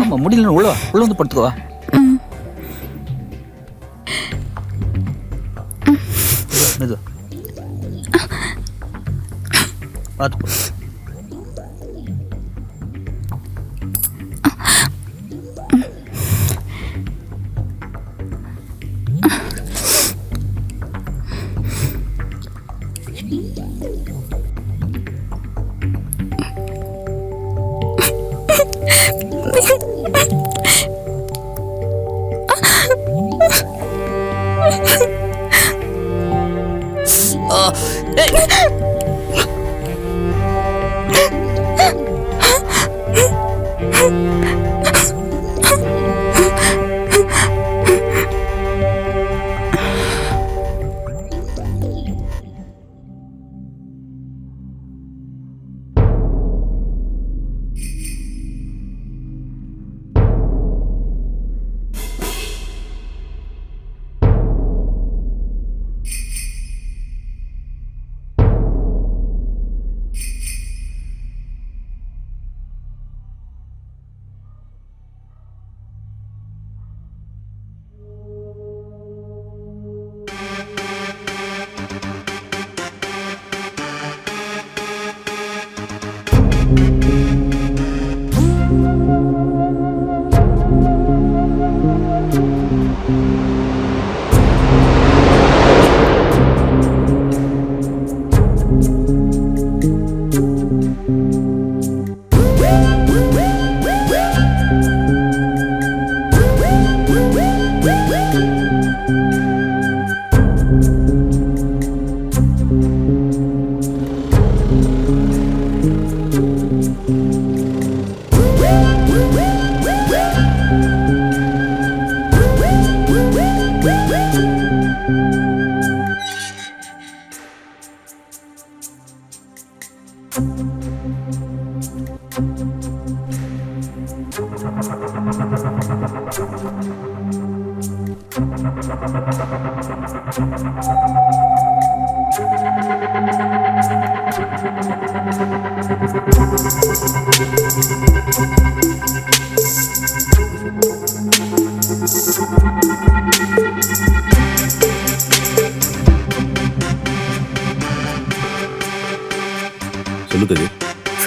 ஆமாம் முடியல. உள்ள வந்து படுத்துக்கவா. மெது பார்த்து.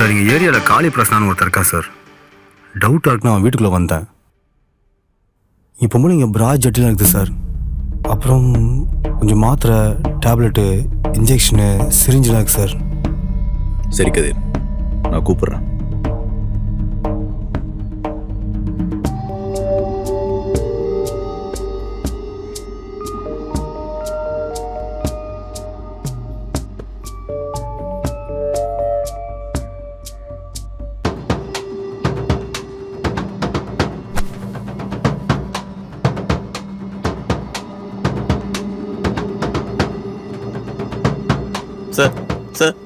சார் இங்கே ஏரியாவில் காளி பிரசனான்னு ஒருத்தர் இருக்கா சார். டவுட்டாக இருக்குன்னு அவன் வீட்டுக்குள்ளே வந்தேன். இப்போ மூலம் இங்கே பிரா ஜட்டிலாம் இருக்குது சார். அப்புறம் கொஞ்சம் மாத்திரை, டேப்லெட்டு, இன்ஜெக்ஷனு, சிரிஞ்செலாம் இருக்குது சார். சரி கதிர், நான் கூப்பிட்றேன். சார் சார்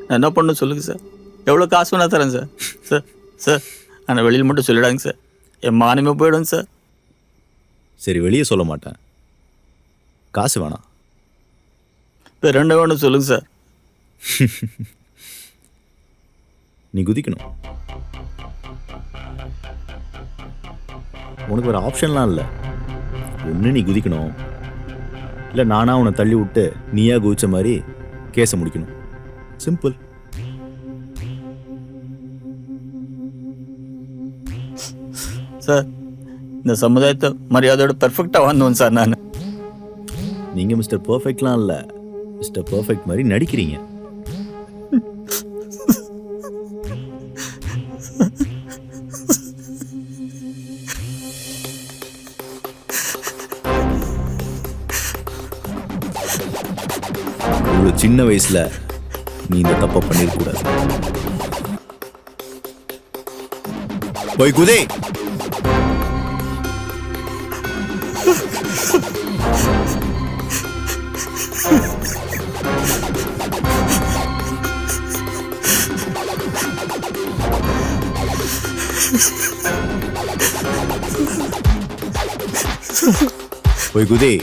நான் என்ன பண்ணணும் சொல்லுங்கள் சார். எவ்வளோ காசு வேணா தரேன் சார். சார் சார் ஆனால் வெளியில் மட்டும் சொல்லிடாங்க சார், என் மானமே போயிடும் சார். சரி, வெளியே சொல்ல மாட்டேன். காசு வேணாம். இப்போ 2 வேணும் சொல்லுங்கள் சார். நீ குதிக்கணும். உனக்கு ஒரு ஆப்ஷன்லாம் இல்லை. ஒன்று நீ குதிக்கணும், இல்லை நானாக உன்னை தள்ளி விட்டு நீயா குதிச்ச மாதிரி கேஸை முடிக்கணும். சிம்பிள். சார் இந்த சமுதாயத்தை மரியாதையோட பெர்ஃபெக்டாக வந்தோம் சார். நான் நீங்கள் மிஸ்டர் பர்ஃபெக்ட்லாம் இல்லை, மிஸ்டர் பர்ஃபெக்ட் மாதிரி நடிக்கிறீங்க. ஒரு சின்ன வயசுல நீ இந்த தப்பை பண்ணிருக்கூடாது. போய் குதே. போய் குதே.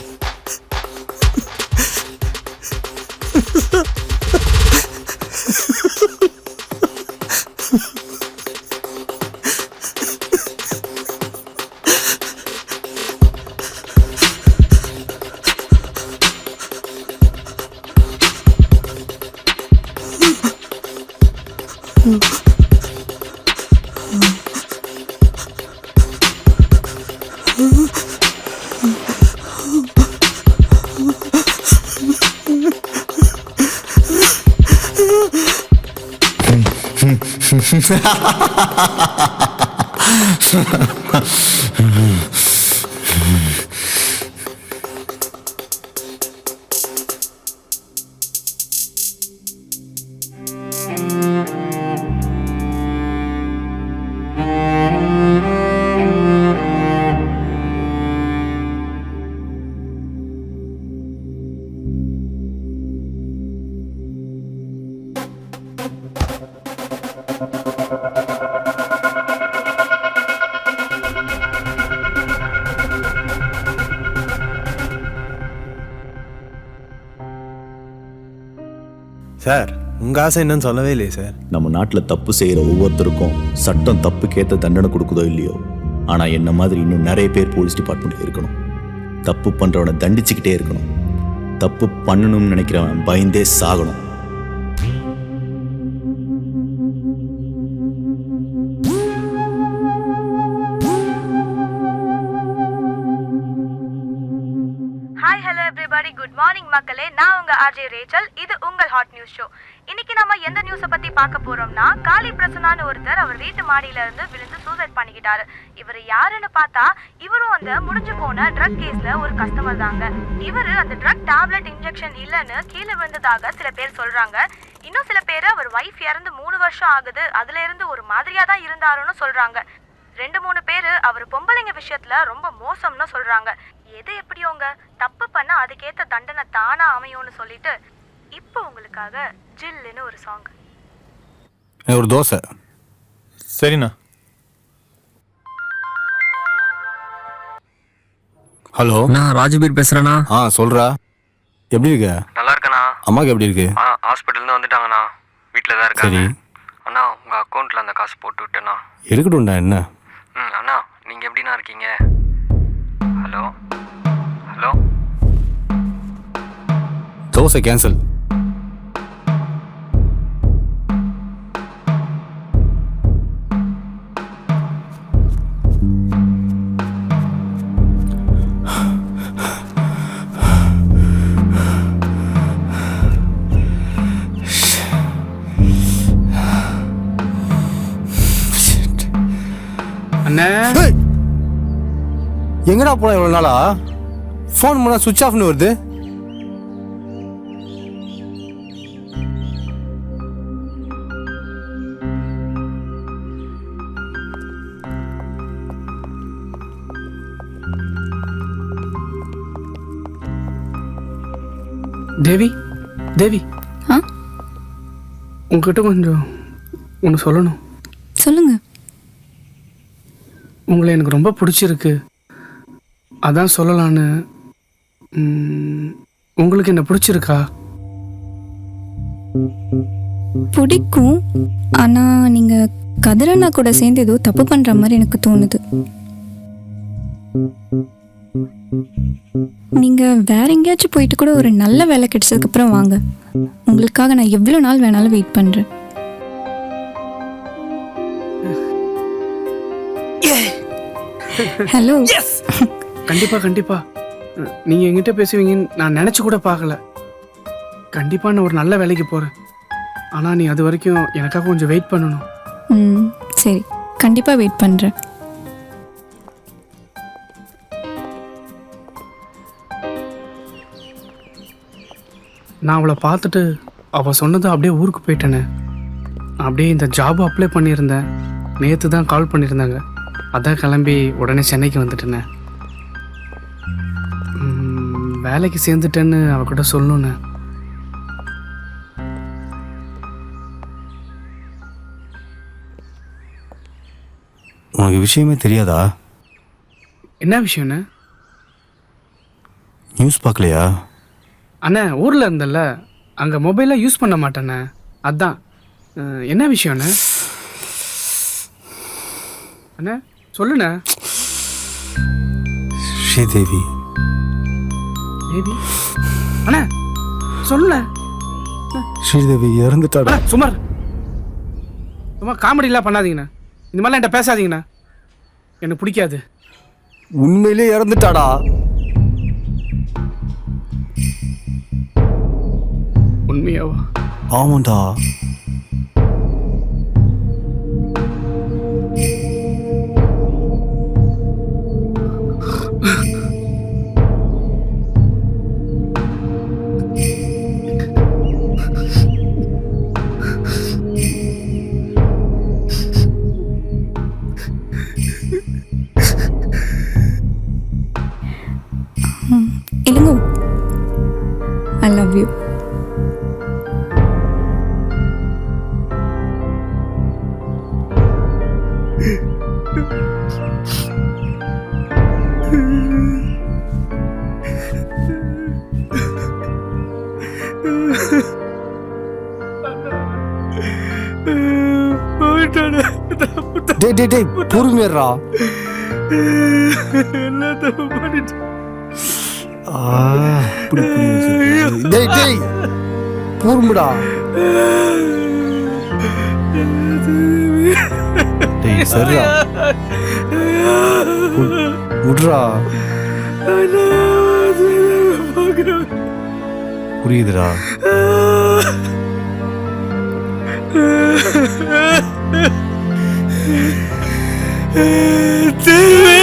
சார் உங்கள் ஆசை என்னன்னு சொல்லவே இல்லையே சார். நம்ம நாட்டில் தப்பு செய்கிற ஒவ்வொருத்தருக்கும் சட்டம் தப்புக்கேற்ற தண்டனை கொடுக்குதோ இல்லையோ, ஆனால் என்ன மாதிரி இன்னும் நிறைய பேர் போலீஸ் டிபார்ட்மெண்ட்டில் இருக்கணும். தப்பு பண்ணுறவனை தண்டிச்சுக்கிட்டே இருக்கணும். தப்பு பண்ணணும்னு நினைக்கிறவன் பயந்தே சாகணும். Hi hello everybody, good morning மக்களே. நான் உங்க ஆர்ஜே ரேச்சல். இது உங்கள் ஹாட் நியூஸ் ஷோ. இன்னைக்கு நம்ம எந்த நியூஸை பத்தி பார்க்க போறோம்னா, காளி பிரசனான்னு ஒருத்தர் அவர் வீட்டு மாடியில இருந்து விழுந்து சூசைட் பண்ணிக்கிட்டாரு. இவர் யாருன்னு பார்த்தா, இவரும் அந்த முடிஞ்சு போன ட்ரக் கேஸ்ல ஒரு கஸ்டமர் தாங்க. இவரு அந்த ட்ரக் டேப்லெட் இன்ஜெக்ஷன் இல்லைன்னு கீழே விழுந்ததாக சில பேர் சொல்றாங்க. இன்னும் சில பேர் அவர் வைஃப் இறந்து 3 வருஷம் ஆகுது, அதுல இருந்து ஒரு மாதிரியா தான் இருந்தாருன்னு சொல்றாங்க. 2-3 பேர் அவர் பொம்பளைங்க விஷயத்துல ரொம்ப மோசம்னு சொல்றாங்க. எது எப்படியோங்க, தப்பு பண்ண அதுக்கேற்ற தண்டனை தானா அமையும்னு சொல்லிட்டு இப்போ உங்களுக்காக ஜில்லுன்னு ஒரு சாங். ஒரு தோசை. சரிண்ணா. ஹலோ, நான் ராஜபீர் பேசுகிறேண்ணா. சொல்கிறா. எப்படி இருக்க? நல்லா இருக்கண்ணா. அம்மாவுக்கு எப்படி இருக்கு? ஹாஸ்பிட்டல்லேருந்து வந்துட்டாங்கண்ணா, வீட்டில் தான் இருக்காங்க. சரி அண்ணா, உங்கள் அக்கௌண்ட்டில் அந்த காசு போட்டு விட்டேண்ணா. இருக்கட்டும்டா. என்ன? அண்ணா நீங்கள் எப்படிண்ணா இருக்கீங்க? Hello hello. தோசை கேன்சல். அண்ணே எங்கடா போன இவ்வளோ நாளா? ஃபோன் பண்ணால் சுவிட்ச் ஆஃப்னு வருது. தேவி தேவி ஆ உங்ககிட்ட கொஞ்சம் ஒன்று சொல்லணும். சொல்லுங்க. உங்களை எனக்கு ரொம்ப பிடிச்சிருக்கு, அதான் சொல்லலான்னு. உங்களுக்கு என்ன பிடிச்சிருக்கா? பிடிக்கும். ஆனால் நீங்கள் கதிரண்ணா கூட சேர்ந்து ஏதோ தப்பு பண்ணுற மாதிரி எனக்கு தோணுது. நீங்கள் வேற எங்கேயாச்சும் போயிட்டு கூட ஒரு நல்ல வேலை கிடைச்சதுக்கப்புறம் வாங்க. உங்களுக்காக நான் எவ்வளோ நாள் வேணாலும் வெயிட் பண்ணுறேன். ஹலோ. கண்டிப்பா கண்டிப்பா நீங்க என்கிட்ட பேசுவீங்கன்னு நான் நினைச்சு கூட பார்க்கல. கண்டிப்பா நான் ஒரு நல்ல வேலைக்கு போறேன். ஆனா நீ அது வரைக்கும் எனக்காக கொஞ்சம் வெயிட் பண்ணணும். ம் சரி, கண்டிப்பாக வெயிட் பண்ணுறேன். நான் அவளை பார்த்துட்டு அவள் சொன்னதை அப்படியே ஊருக்கு போயிட்டேனே. அப்படியே இந்த ஜாப் அப்ளை பண்ணியிருந்தேன். நேற்று தான் கால் பண்ணியிருந்தாங்க. அதான் கிளம்பி உடனே சென்னைக்கு வந்துட்டேனே. வேலைக்கு சேர்ந்துட்டேன்னு அவகிட்ட சொல்லணுண்ணே. உனக்கு விஷயமே தெரியாதா? என்ன விஷயம்ண்ணே? நியூஸ் பார்க்கலையா? அண்ணே ஊரில் இருந்தல்ல, அங்கே மொபைலாக யூஸ் பண்ண மாட்டேண்ணே. அதான். என்ன விஷயம்ண்ணே? அண்ணே சொல்லுண்ணே. ஸ்ரீதேவி. தேவி அண்ணே சொல்லுண்ணே. ஸ்ரீதேவி இறந்துட்டாடா. சுமார் சும்மா காமெடிலாம் பண்ணாதீங்கண்ணா. இந்த மாதிரிலாம் என்கிட்ட பேசாதீங்கண்ணா, எனக்கு பிடிக்காது. உண்மையிலே இறந்துட்டாடா. உண்மையாவா? ஆமாண்டா. Ilango, I love you. டேய் டேய் டேய் பொறுமையா. என்ன தப்பு பண்ணிட்டு? டேய் டேய் பொறுமைடா. டேய் சரிடா, விட்றா. புரியுதுடா. தேவி